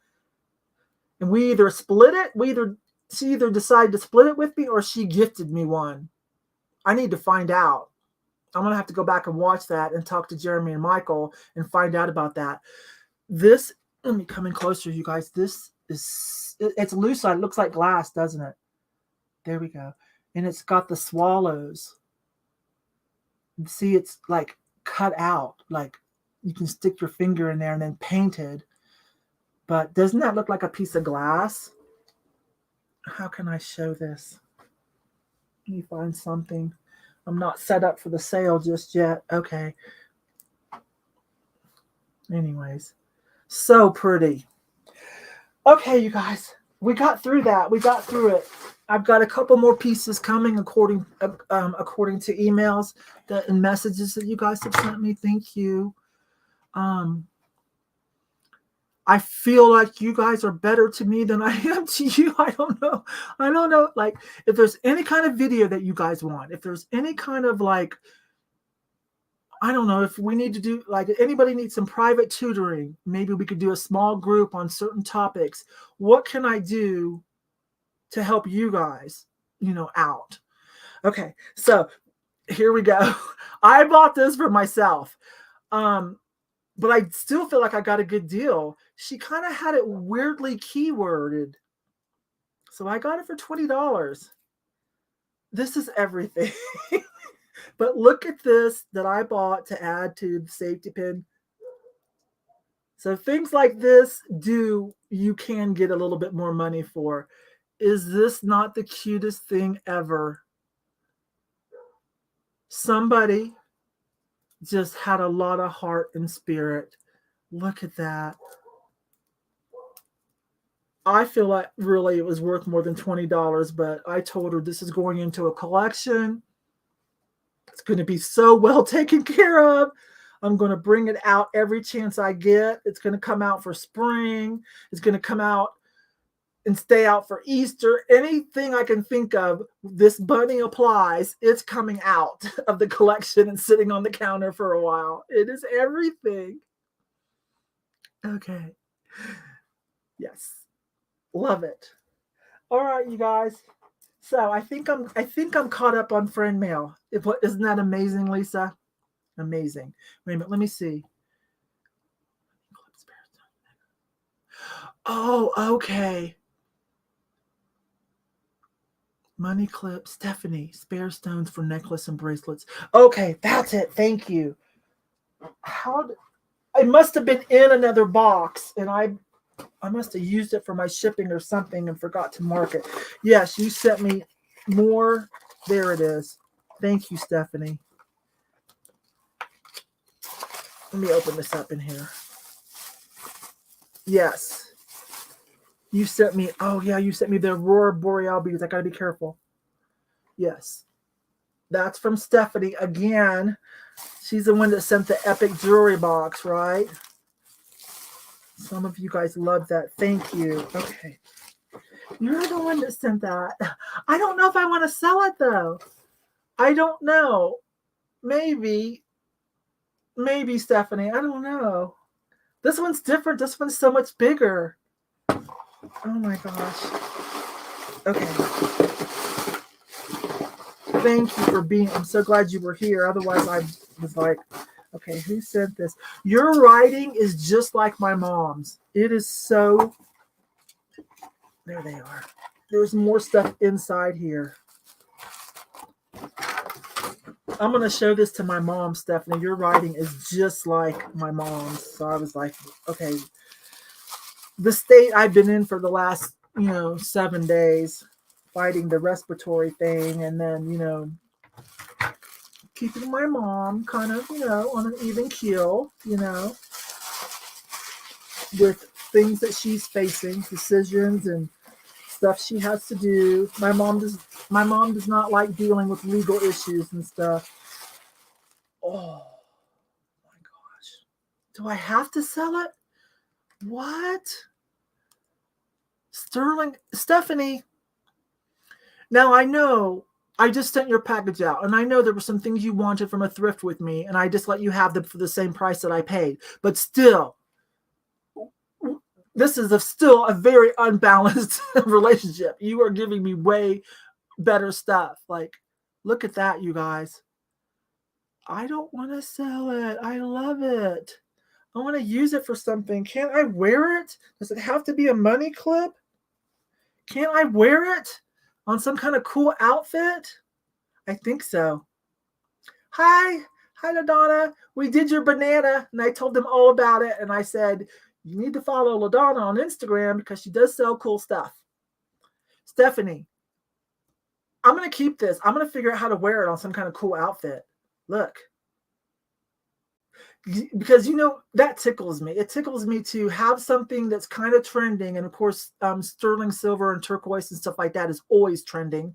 And we either split it. She either decided to split it with me, or she gifted me one. I need to find out. I'm going to have to go back and watch that and talk to Jeremy and Michael and find out about that. This, let me come in closer, you guys. This is, it's lucite. It looks like glass, doesn't it? There we go. And it's got the swallows. See, it's like cut out. Like you can stick your finger in there and then painted. But doesn't that look like a piece of glass? How can I show this? Let me find something. I'm not set up for the sale just yet. Okay. Anyways, so pretty. Okay, you guys, we got through that. We got through it. I've got a couple more pieces coming according to emails and messages that you guys have sent me. Thank you. I feel like you guys are better to me than I am to you. I don't know. Like, if there's any kind of video that you guys want, if there's any kind of like, I don't know, if we need to do, like, if anybody needs some private tutoring, maybe we could do a small group on certain topics. What can I do to help you guys, out? Okay, so here we go. I bought this for myself. But I still feel like I got a good deal. She kind of had it weirdly keyworded. So I got it for $20. This is everything. But look at this that I bought to add to the safety pin. So things like this you can get a little bit more money for. Is this not the cutest thing ever? Somebody just had a lot of heart and spirit. Look at that. I feel like really it was worth more than $20, but I told her this is going into a collection. It's going to be so well taken care of. I'm going to bring it out every chance I get. It's going to come out for spring. It's going to come out and stay out for Easter. Anything I can think of, this bunny applies. It's coming out of the collection and sitting on the counter for a while. It is everything. Okay. Yes. Love it. All right, you guys. So I think I'm caught up on friend mail. Isn't that amazing, Lisa? Amazing. Wait a minute. Let me see. Oh, okay. Money clip, Stephanie, spare stones for necklace and bracelets. Okay, that's it. Thank you. I must have been in another box, and I must have used it for my shipping or something and forgot to mark it. Yes, you sent me more. There it is. Thank you, Stephanie. Let me open this up in here. Yes. You sent me, you sent me the Aurora Boreal beads. I got to be careful. Yes. That's from Stephanie. Again, she's the one that sent the epic jewelry box, right? Some of you guys love that. Thank you. Okay. You're the one that sent that. I don't know if I want to sell it though. I don't know. Maybe, Stephanie. I don't know. This one's different. This one's so much bigger. Oh my gosh. Okay. Thank you for being. I'm so glad you were here. Otherwise, I was like, okay, who sent this? Your writing is just like my mom's. It is so. There they are. There's more stuff inside here. I'm going to show this to my mom, Stephanie. Your writing is just like my mom's. So I was like, okay. The state I've been in for the last, 7 days, fighting the respiratory thing, and then, keeping my mom kind of, on an even keel, with things that she's facing, decisions and stuff she has to do. My mom does not like dealing with legal issues and stuff. Oh my gosh. Do I have to sell it? What? Stephanie. Now I know I just sent your package out, and I know there were some things you wanted from a thrift with me, and I just let you have them for the same price that I paid. But still, this is still a very unbalanced relationship. You are giving me way better stuff. Like, look at that, you guys. I don't want to sell it. I love it. I want to use it for something. Can't I wear it? Does it have to be a money clip? Can't I wear it on some kind of cool outfit? I think so. Hi, LaDonna. We did your banana, and I told them all about it. And I said, you need to follow LaDonna on Instagram because she does sell cool stuff. Stephanie, I'm going to keep this. I'm going to figure out how to wear it on some kind of cool outfit. Look. Because, that tickles me. It tickles me to have something that's kind of trending. And, of course, sterling silver and turquoise and stuff like that is always trending.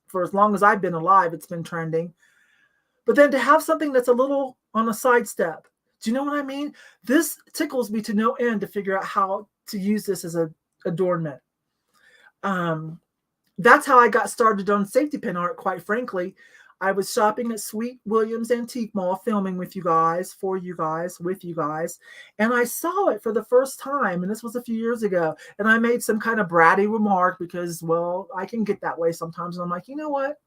For as long as I've been alive, it's been trending. But then to have something that's a little on a sidestep. Do you know what I mean? This tickles me to no end to figure out how to use this as an adornment. That's how I got started on safety pin art, quite frankly. I was shopping at Sweet Williams Antique Mall, filming with you guys, with you guys. And I saw it for the first time. And this was a few years ago. And I made some kind of bratty remark because, well, I can get that way sometimes. And I'm like, you know what?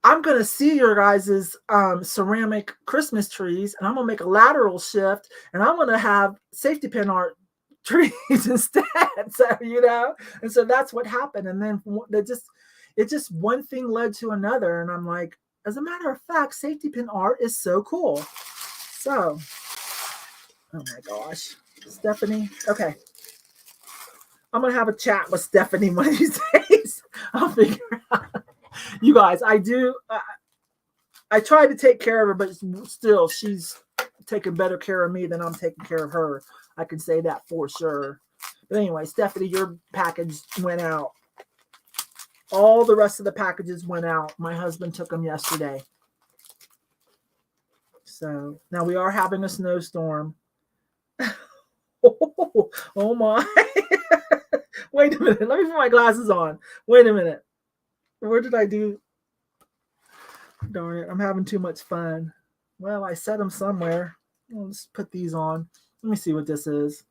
I'm going to see your guys' ceramic Christmas trees. And I'm going to make a lateral shift. And I'm going to have safety pin art trees instead. So, And so that's what happened. And then it just one thing led to another. And I'm like, as a matter of fact, safety pin art is so cool. So, oh my gosh, Stephanie. Okay. I'm going to have a chat with Stephanie one of these days. I'll figure out. You guys, I try to take care of her, but still she's taking better care of me than I'm taking care of her. I can say that for sure. But anyway, Stephanie, your package went out. All the rest of the packages went out. My husband took them yesterday. So now we are having a snowstorm. Oh my. Wait a minute. Let me put my glasses on. Wait a minute. Where did I do? Darn it. I'm having too much fun. Well, I set them somewhere. Let's put these on. Let me see what this is.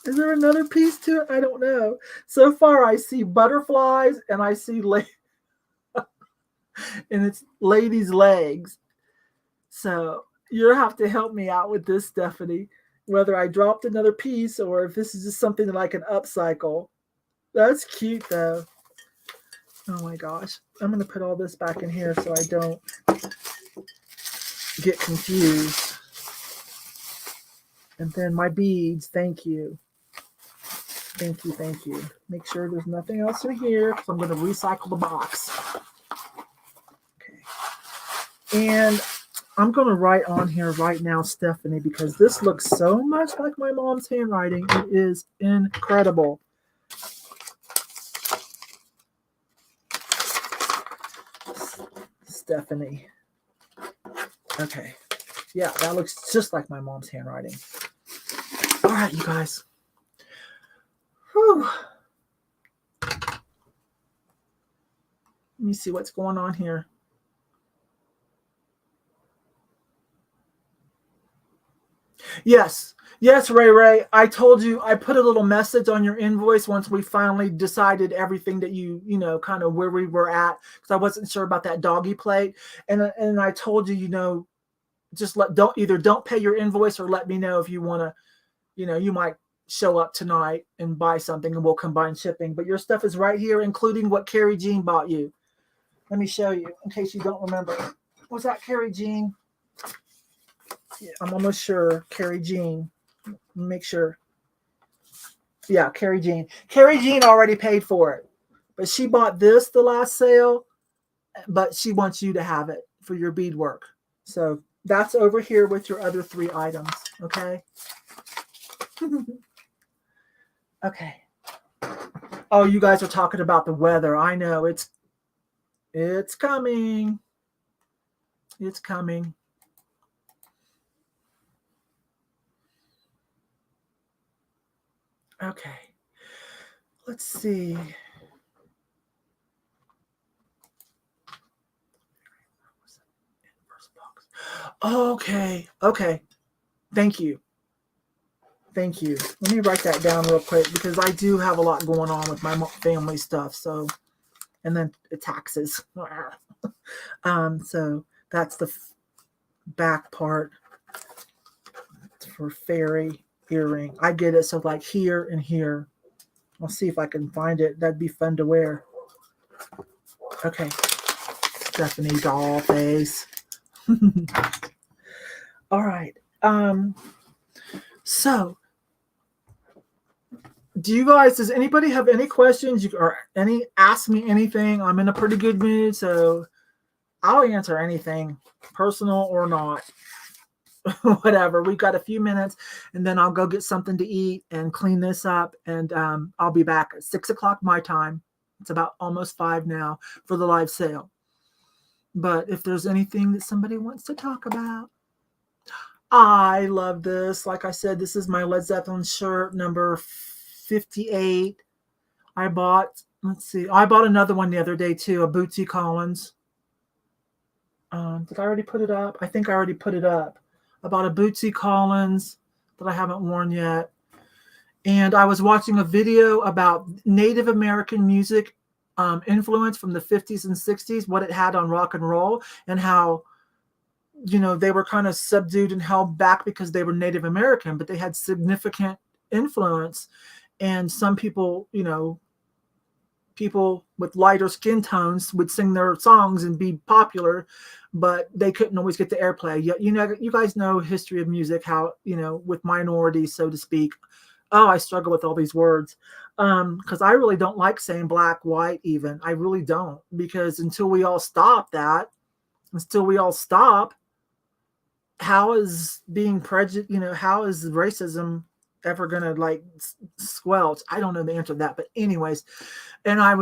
Is there another piece to it? I don't know. So far, I see butterflies and I see and it's ladies' legs. So you'll have to help me out with this, Stephanie. Whether I dropped another piece or if this is just something that I can upcycle. That's cute, though. Oh my gosh. I'm going to put all this back in here so I don't get confused. And then my beads. Thank you. Thank you. Make sure there's nothing else in here because I'm going to recycle the box. Okay. And I'm going to write on here right now, Stephanie, because this looks so much like my mom's handwriting. It is incredible. Stephanie. Okay. Yeah, that looks just like my mom's handwriting. All right, you guys. Whew. Let me see what's going on here. Yes. Yes, Ray. I told you I put a little message on your invoice once we finally decided everything that you know, kind of where we were at, because I wasn't sure about that doggy plate. And I told you, you know, just don't pay your invoice or let me know if you want to, you know, you might show up tonight and buy something and we'll combine shipping. But your stuff is right here, including what Carrie Jean bought you. Let me show you in case you don't remember. Was that Carrie Jean? Yeah, I'm almost sure Carrie Jean. Make sure. Yeah, Carrie Jean. Carrie Jean already paid for it, but she bought this the last sale, but she wants you to have it for your beadwork. So that's over here with your other 3 items. Okay. Okay. Oh, you guys are talking about the weather. I know it's coming. It's coming. Okay. Let's see. Okay. Okay. Thank you. Thank you. Let me write that down real quick because I do have a lot going on with my family stuff. So, and then the taxes. So that's the back part for fairy earring. I get it. So like here and here. I'll see if I can find it. That'd be fun to wear. Okay. Stephanie doll face. All right. So does anybody have any questions or ask me anything? I'm in a pretty good mood, so I'll answer anything, personal or not. Whatever. We've got a few minutes and then I'll go get something to eat and clean this up, and I'll be back at 6 o'clock my time. It's about almost 5 now for the live sale. But if there's anything that somebody wants to talk about, I love this. Like I said, this is my Led Zeppelin shirt number 58. I bought another one the other day too, a Bootsy Collins. Did I already put it up? I think I already put it up. I bought a Bootsy Collins that I haven't worn yet. And I was watching a video about Native American music influence from the 50s and 60s, what it had on rock and roll, and how, you know, they were kind of subdued and held back because they were Native American, but they had significant influence. And some people, you know, people with lighter skin tones would sing their songs and be popular, but they couldn't always get the airplay. You know, you guys know history of music, how, you know, with minorities, so to speak. Oh, I struggle with all these words because I really don't like saying black, white even. I really don't, because until we all stop, how is being prejudiced, you know, how is racism ever going to like squelch? I don't know the answer to that. But anyways, and I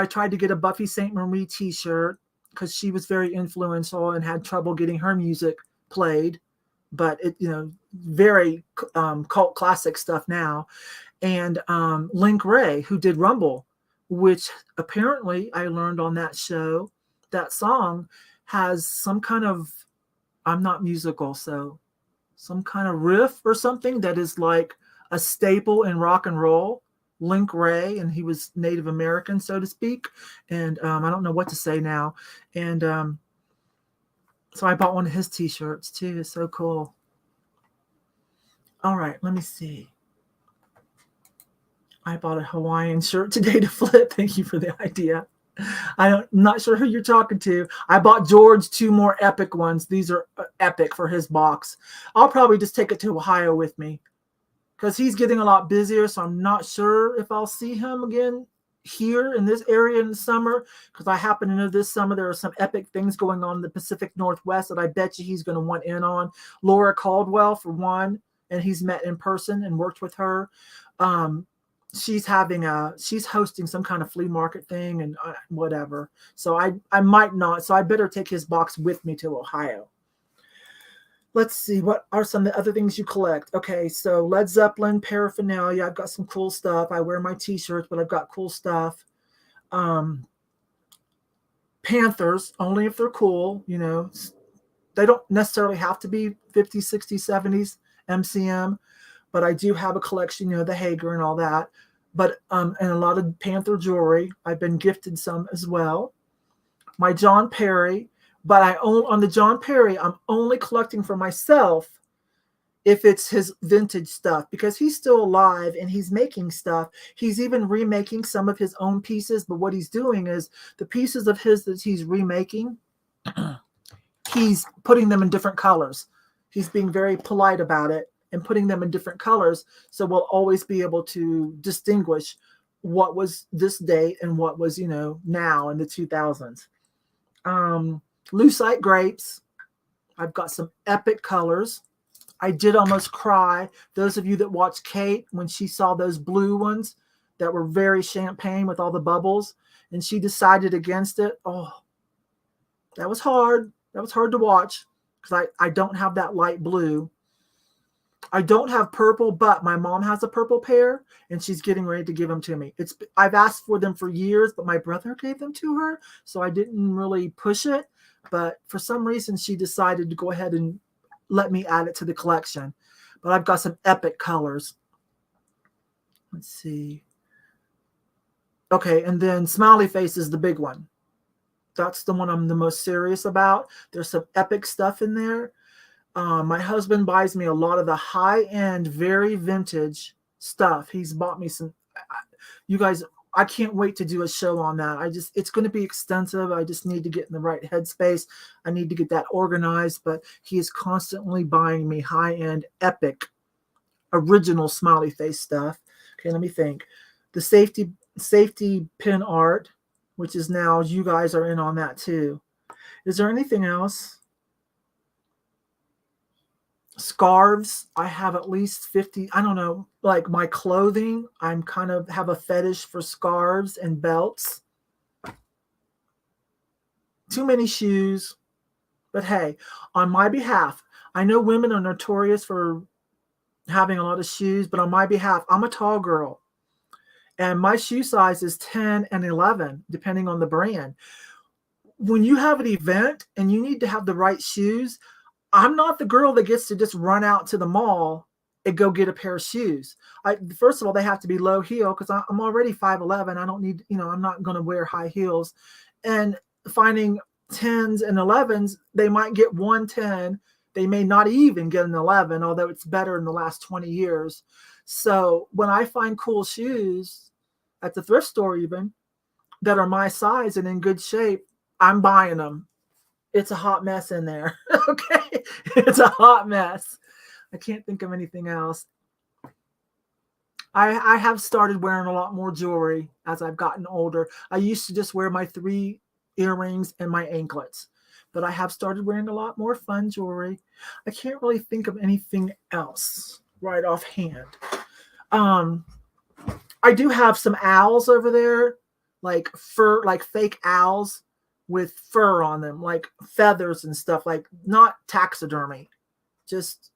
tried to get a Buffy St. Marie t-shirt because she was very influential and had trouble getting her music played. But it, you know, very cult classic stuff now. And Link Ray, who did Rumble, which apparently I learned on that show, that song has some kind of, I'm not musical, so some kind of riff or something that is like a staple in rock and roll. Link Ray, and he was Native American, so to speak. And I don't know what to say now. And so I bought one of his t-shirts too. It's so cool. All right, let me see. I bought a Hawaiian shirt today to flip. Thank you for the idea. I'm not sure who you're talking to. I bought George 2 more epic ones. These are epic for his box. I'll probably just take it to Ohio with me because he's getting a lot busier. So I'm not sure if I'll see him again here in this area in the summer, because I happen to know this summer there are some epic things going on in the Pacific Northwest that I bet you he's going to want in on. Laura Caldwell, for one, and he's met in person and worked with her. She's hosting some kind of flea market thing and whatever. So I might not. So I better take his box with me to Ohio. let's see, what are some of the other things you collect? Okay, so Led Zeppelin paraphernalia. I've got some cool stuff. I wear my t-shirts, but I've got cool stuff. Panthers, only if they're cool, you know. They don't necessarily have to be 50s, 60s, 70s MCM, but I do have a collection, you know, the Hager and all that. But and a lot of Panther jewelry. I've been gifted some as well. My John Perry, but I own on the John Perry, I'm only collecting for myself if it's his vintage stuff, because he's still alive and he's making stuff. He's even remaking some of his own pieces, but what he's doing is the pieces of his that he's remaking, he's putting them in different colors. He's being very polite about it and putting them in different colors, so we'll always be able to distinguish what was this date and what was, you know, now in the 2000s. Lucite grapes. I've got some epic colors. I did almost cry. Those of you that watched Kate, when she saw those blue ones that were very champagne with all the bubbles, and she decided against it. Oh, that was hard. That was hard to watch because I don't have that light blue. I don't have purple, but my mom has a purple pair, and she's getting ready to give them to me. I've asked for them for years, but my brother gave them to her, so I didn't really push it. But for some reason, she decided to go ahead and let me add it to the collection. But I've got some epic colors. Let's see. Okay, and then Smiley Face is the big one. That's the one I'm the most serious about. There's some epic stuff in there. My husband buys me a lot of the high-end, very vintage stuff. He's bought me some. You guys, I can't wait to do a show on that. It's going to be extensive. I just need to get in the right headspace. I need to get that organized, but he is constantly buying me high-end, epic, original Smiley Face stuff. Okay, let me think. The safety pin art, which is now, you guys are in on that too. Is there anything else? Scarves, I have at least 50. I don't know, like my clothing, I'm kind of have a fetish for scarves and belts. Too many shoes. But hey, on my behalf, I know women are notorious for having a lot of shoes, but on my behalf, I'm a tall girl. And my shoe size is 10 and 11, depending on the brand. When you have an event and you need to have the right shoes, I'm not the girl that gets to just run out to the mall and go get a pair of shoes. First of all, they have to be low heel because I'm already 5'11". I don't need, you know, I'm not going to wear high heels. And finding 10s and 11s, they might get 110. They may not even get an 11, although it's better in the last 20 years. So when I find cool shoes at the thrift store even that are my size and in good shape, I'm buying them. It's a hot mess in there. Okay. It's a hot mess. I can't think of anything else. I have started wearing a lot more jewelry as I've gotten older. I used to just wear my 3 earrings and my anklets, but I have started wearing a lot more fun jewelry. I can't really think of anything else right offhand. I do have some owls over there, like fur, like fake owls with fur on them, like feathers and stuff, like not taxidermy, just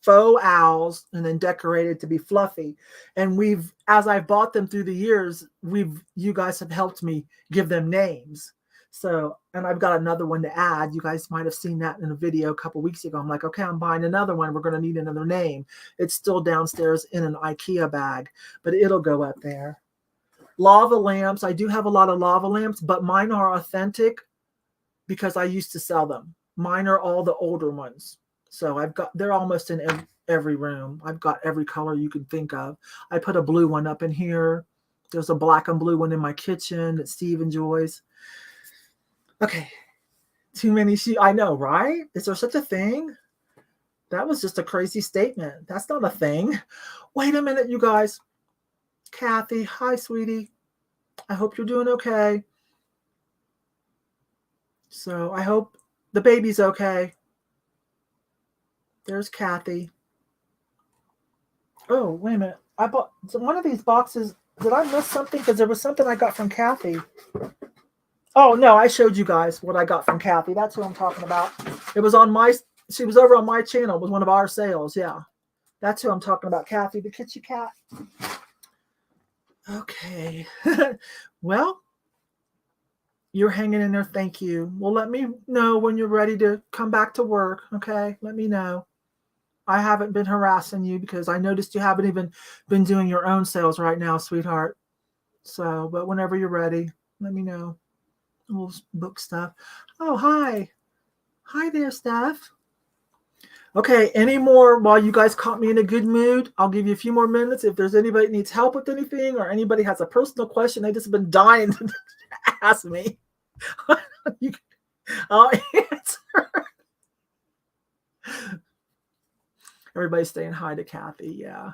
faux owls, and then decorated to be fluffy. And as I've bought them through the years, you guys have helped me give them names. So, and I've got another one to add. You guys might have seen that in a video a couple weeks ago. I'm like, okay, I'm buying another one. We're going to need another name. It's still downstairs in an IKEA bag, but it'll go up there. Lava lamps. I do have a lot of lava lamps, but mine are authentic because I used to sell them. Mine are all the older ones. So they're almost in every room. I've got every color you can think of. I put a blue one up in here. There's a black and blue one in my kitchen that Steve enjoys. Okay. Too many shoes. I know, right? Is there such a thing? That was just a crazy statement. That's not a thing. Wait a minute, you guys. Kathy, hi, sweetie. I hope you're doing okay. So I hope the baby's okay. There's Kathy. Oh, wait a minute. I bought one of these boxes. Did I miss something? Because there was something I got from Kathy. Oh, no, I showed you guys what I got from Kathy. That's what I'm talking about. It was on my She was over on my channel with one of our sales. Yeah. That's who I'm talking about, Kathy, the kitchen cat. Okay. Well, you're hanging in there. Thank you. Well, let me know when you're ready to come back to work. Okay. Let me know. I haven't been harassing you because I noticed you haven't even been doing your own sales right now, sweetheart. So, but whenever you're ready, let me know. We'll book stuff. Oh, hi. Hi there, Steph. Okay, any more while you guys caught me in a good mood? I'll give you a few more minutes. If there's anybody that needs help with anything or anybody has a personal question, they just been dying to ask me. I'll answer. Everybody's saying hi to Kathy. Yeah.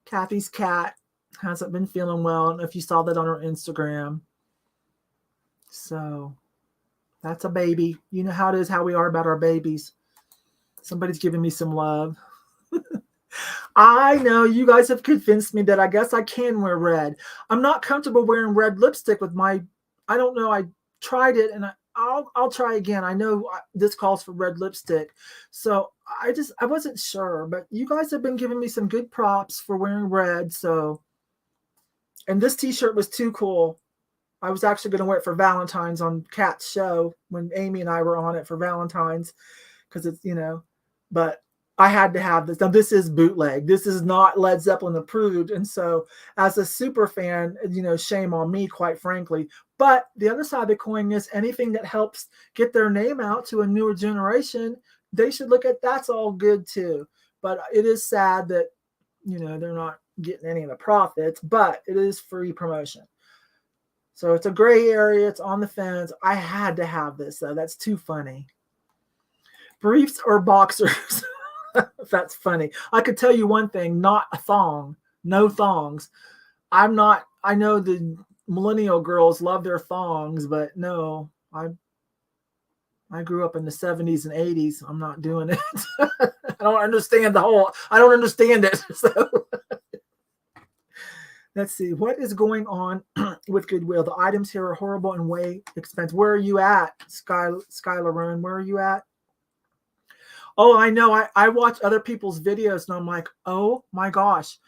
Kathy's cat hasn't been feeling well. I don't know if you saw that on her Instagram. So that's a baby. You know how it is, how we are about our babies. Somebody's giving me some love. I know you guys have convinced me that I guess I can wear red. I'm not comfortable wearing red lipstick with my, I don't know. I tried it and I'll try again. I know this calls for red lipstick. So I wasn't sure, but you guys have been giving me some good props for wearing red. So, and this t-shirt was too cool. I was actually going to wear it for Valentine's on Kat's show when Amy and I were on it for Valentine's because it's, but I had to have this. Now, this is bootleg. This is not Led Zeppelin approved. And so as a super fan, shame on me, quite frankly. But the other side of the coin is anything that helps get their name out to a newer generation, they should look at that's all good too. But it is sad that, they're not getting any of the profits, but it is free promotion. So it's a gray area. It's on the fence. I had to have this, though. That's too funny. Briefs or boxers? That's funny. I could tell you one thing, not a thong. No thongs. I know the millennial girls love their thongs, but no, I grew up in the 70s and 80s. I'm not doing it. I don't understand it. So let's see. What is going on with Goodwill? The items here are horrible and way expensive. Where are you at, Skylar Roan? Where are you at? Oh, I know. I watch other people's videos and I'm like, oh my gosh.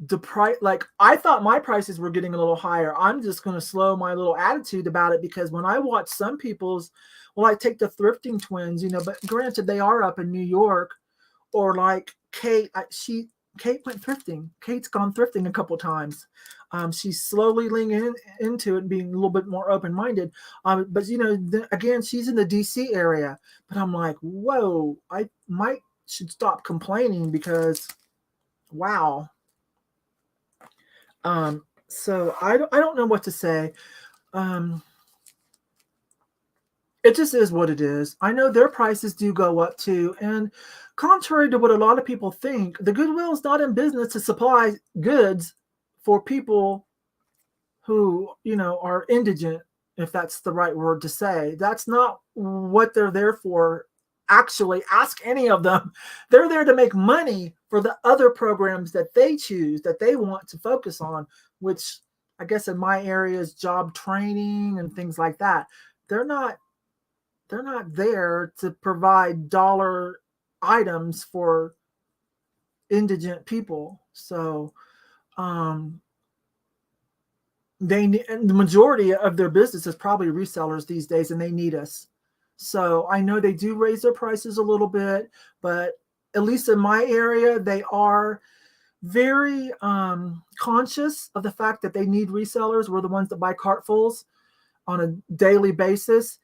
The price, like I thought my prices were getting a little higher. I'm just going to slow my little attitude about it because when I watch some people's, well, I take the Thrifting twins, but granted they are up in New York, or like Kate, Kate went thrifting. Kate's gone thrifting a couple times. She's slowly leaning into it and being a little bit more open-minded. But again, she's in the DC area. But I'm like, whoa, I should stop complaining because, wow. So I don't know what to say. It just is what it is. I know their prices do go up too. And contrary to what a lot of people think, the Goodwill is not in business to supply goods for people who, are indigent, if that's the right word to say. That's not what they're there for. Actually, ask any of them. They're there to make money for the other programs that they choose, that they want to focus on, which I guess in my area is job training and things like that. They're not there to provide dollar items for indigent people. So and the majority of their business is probably resellers these days, and they need us. So I know they do raise their prices a little bit, but at least in my area, they are very conscious of the fact that they need resellers. We're the ones that buy cartfuls on a daily basis.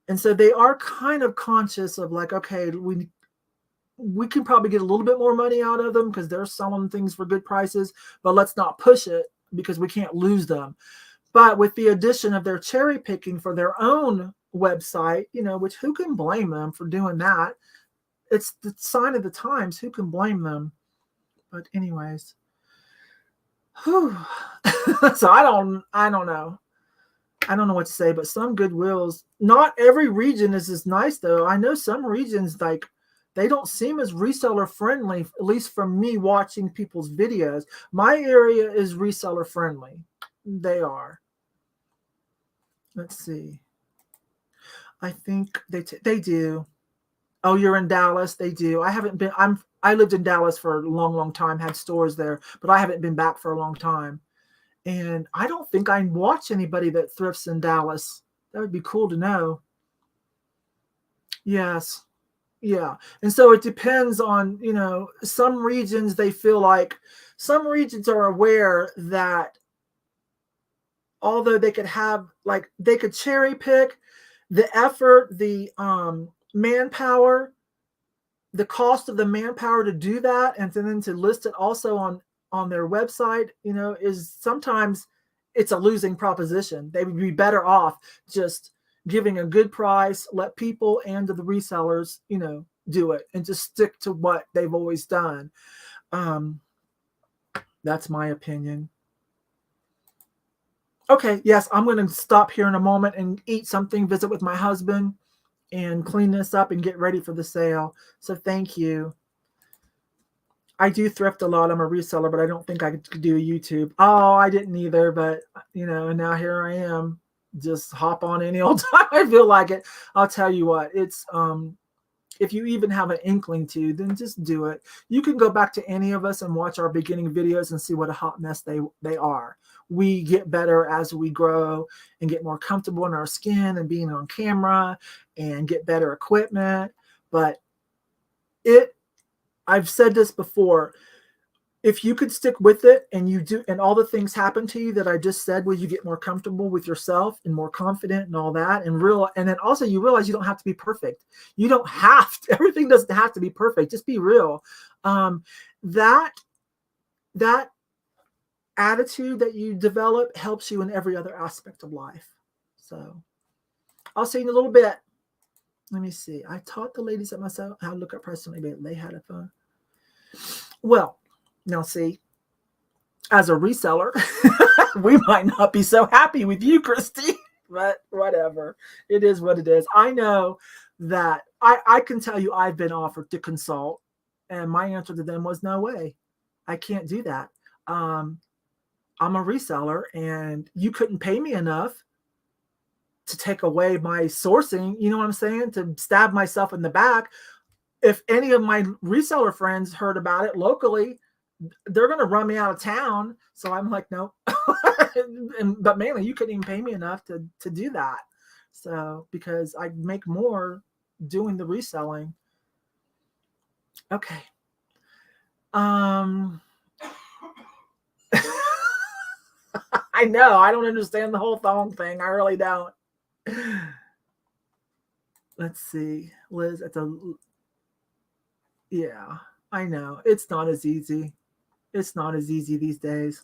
And so they are kind of conscious of like, okay, we can probably get a little bit more money out of them because they're selling things for good prices, but let's not push it because we can't lose them. But with the addition of their cherry picking for their own website, which who can blame them for doing that? It's the sign of the times. Who can blame them? But anyways, so I don't know. I don't know what to say, but some Goodwills, not every region is as nice though. I know some regions, like, they don't seem as reseller friendly, at least from me watching people's videos. My area is reseller friendly. They are. Let's see. I think they do. Oh, you're in Dallas. They do. I haven't been. I lived in Dallas for a long, long time. Had stores there, but I haven't been back for a long time. And I don't think I watch anybody that thrifts in Dallas. That would be cool to know. Yes. Yeah. And so it depends on, some regions they feel like some regions are aware that although they could have like they could cherry pick the effort, the manpower, the cost of the manpower to do that, and then to list it also on their website, is sometimes it's a losing proposition. They would be better off just giving a good price, let people and the resellers, do it, and just stick to what they've always done. That's my opinion. Okay, yes, I'm going to stop here in a moment and eat something, visit with my husband, and clean this up and get ready for the sale. So thank you. I do thrift a lot. I'm a reseller, but I don't think I could do a YouTube. Oh, I didn't either, but and now here I am. Just hop on any old time I feel like it. I'll tell you what, it's if you even have an inkling to, then just do it. You can go back to any of us and watch our beginning videos and see what a hot mess they are. We get better as we grow and get more comfortable in our skin and being on camera and get better equipment. But I've said this before, if you could stick with it and you do, and all the things happen to you that I just said, where you get more comfortable with yourself and more confident and all that, and then also you realize you don't have to be perfect. You don't have to, everything doesn't have to be perfect. Just be real. That attitude that you develop helps you in every other aspect of life. So I'll see you in a little bit. Let me see. I taught the ladies at myself how to look up prices, but they had a fun. Well, now see, as a reseller, we might not be so happy with you, Christy, but whatever. It is what it is. I know that I can tell you I've been offered to consult, and my answer to them was no way. I can't do that. I'm a reseller, and you couldn't pay me enough to take away my sourcing. You know what I'm saying? To stab myself in the back. If any of my reseller friends heard about it locally, they're going to run me out of town. So I'm like, no. But mainly, you couldn't even pay me enough to do that. So because I make more doing the reselling. Okay. I know. I don't understand the whole thong thing. I really don't. Let's see. Liz, yeah, I know. It's not as easy. It's not as easy these days.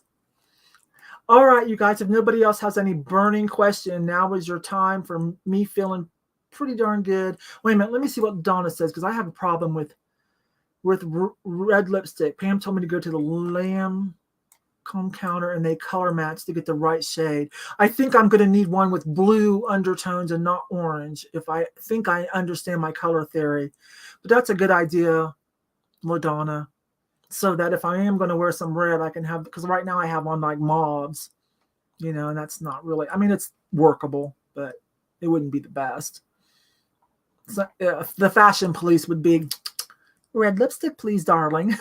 All right, you guys, if nobody else has any burning question, now is your time for me feeling pretty darn good. Wait a minute. Let me see what Donna says, because I have a problem with red lipstick. Pam told me to go to the Lamb comb counter and they color match to get the right shade. I think I'm going to need one with blue undertones and not orange, if I think I understand my color theory. But that's a good idea, LaDonna. So that if I am going to wear some red, I can have, because right now I have on like mauves, and that's not really, I mean, it's workable, but it wouldn't be the best. So, the fashion police would be, red lipstick, please, darling.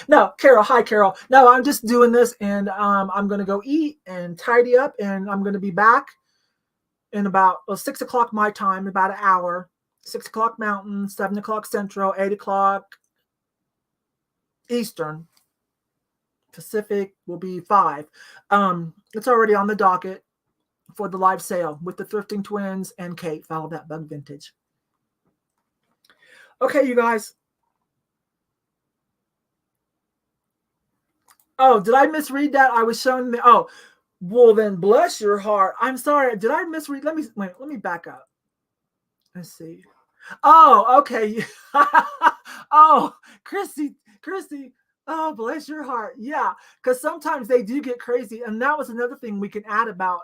No, Carol. Hi, Carol. No, I'm just doing this, and I'm going to go eat and tidy up, and I'm going to be back in about 6 o'clock my time, about an hour. 6 o'clock Mountain, 7 o'clock Central, 8 o'clock Eastern. Pacific will be 5. It's already on the docket for the live sale with the Thrifting Twins and Kate. Follow that bug vintage. Okay, you guys. Oh, did I misread that? I was showing the. Oh, well then, bless your heart. I'm sorry. Did I misread? Let me back up. Let's see. Oh, okay. Oh, Christy. Oh, bless your heart. Yeah, because sometimes they do get crazy, and that was another thing we can add about,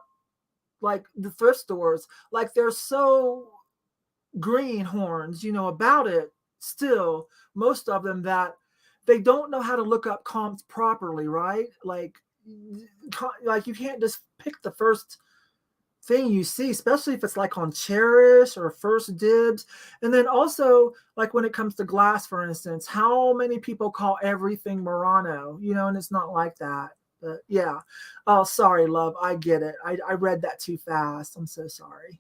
like, the thrift stores. Like, they're so greenhorns, about it still, most of them, that they don't know how to look up comps properly, right? Like you can't just pick the first thing you see, especially if it's like on Cherish or First Dibs. And then also, like when it comes to glass, for instance, how many people call everything Murano, and it's not like that. But yeah. Oh, sorry, love. I get it. I read that too fast. I'm so sorry.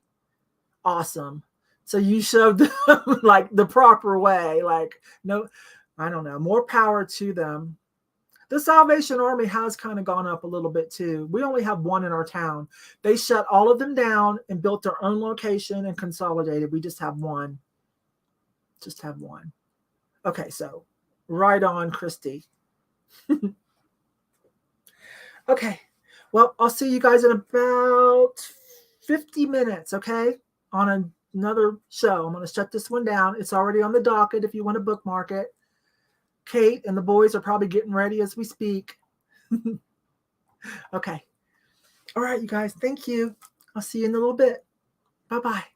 Awesome. So you showed them like the proper way. Like, no, I don't know. More power to them. The Salvation Army has kind of gone up a little bit too. We only have one in our town. They shut all of them down and built their own location and consolidated. We just have one. Just have one. Okay, so right on, Christy. Okay. Well, I'll see you guys in about 50 minutes, okay? On another show. I'm going to shut this one down. It's already on the docket if you want to bookmark it. Kate and the boys are probably getting ready as we speak. Okay. All right, you guys. Thank you. I'll see you in a little bit. Bye-bye.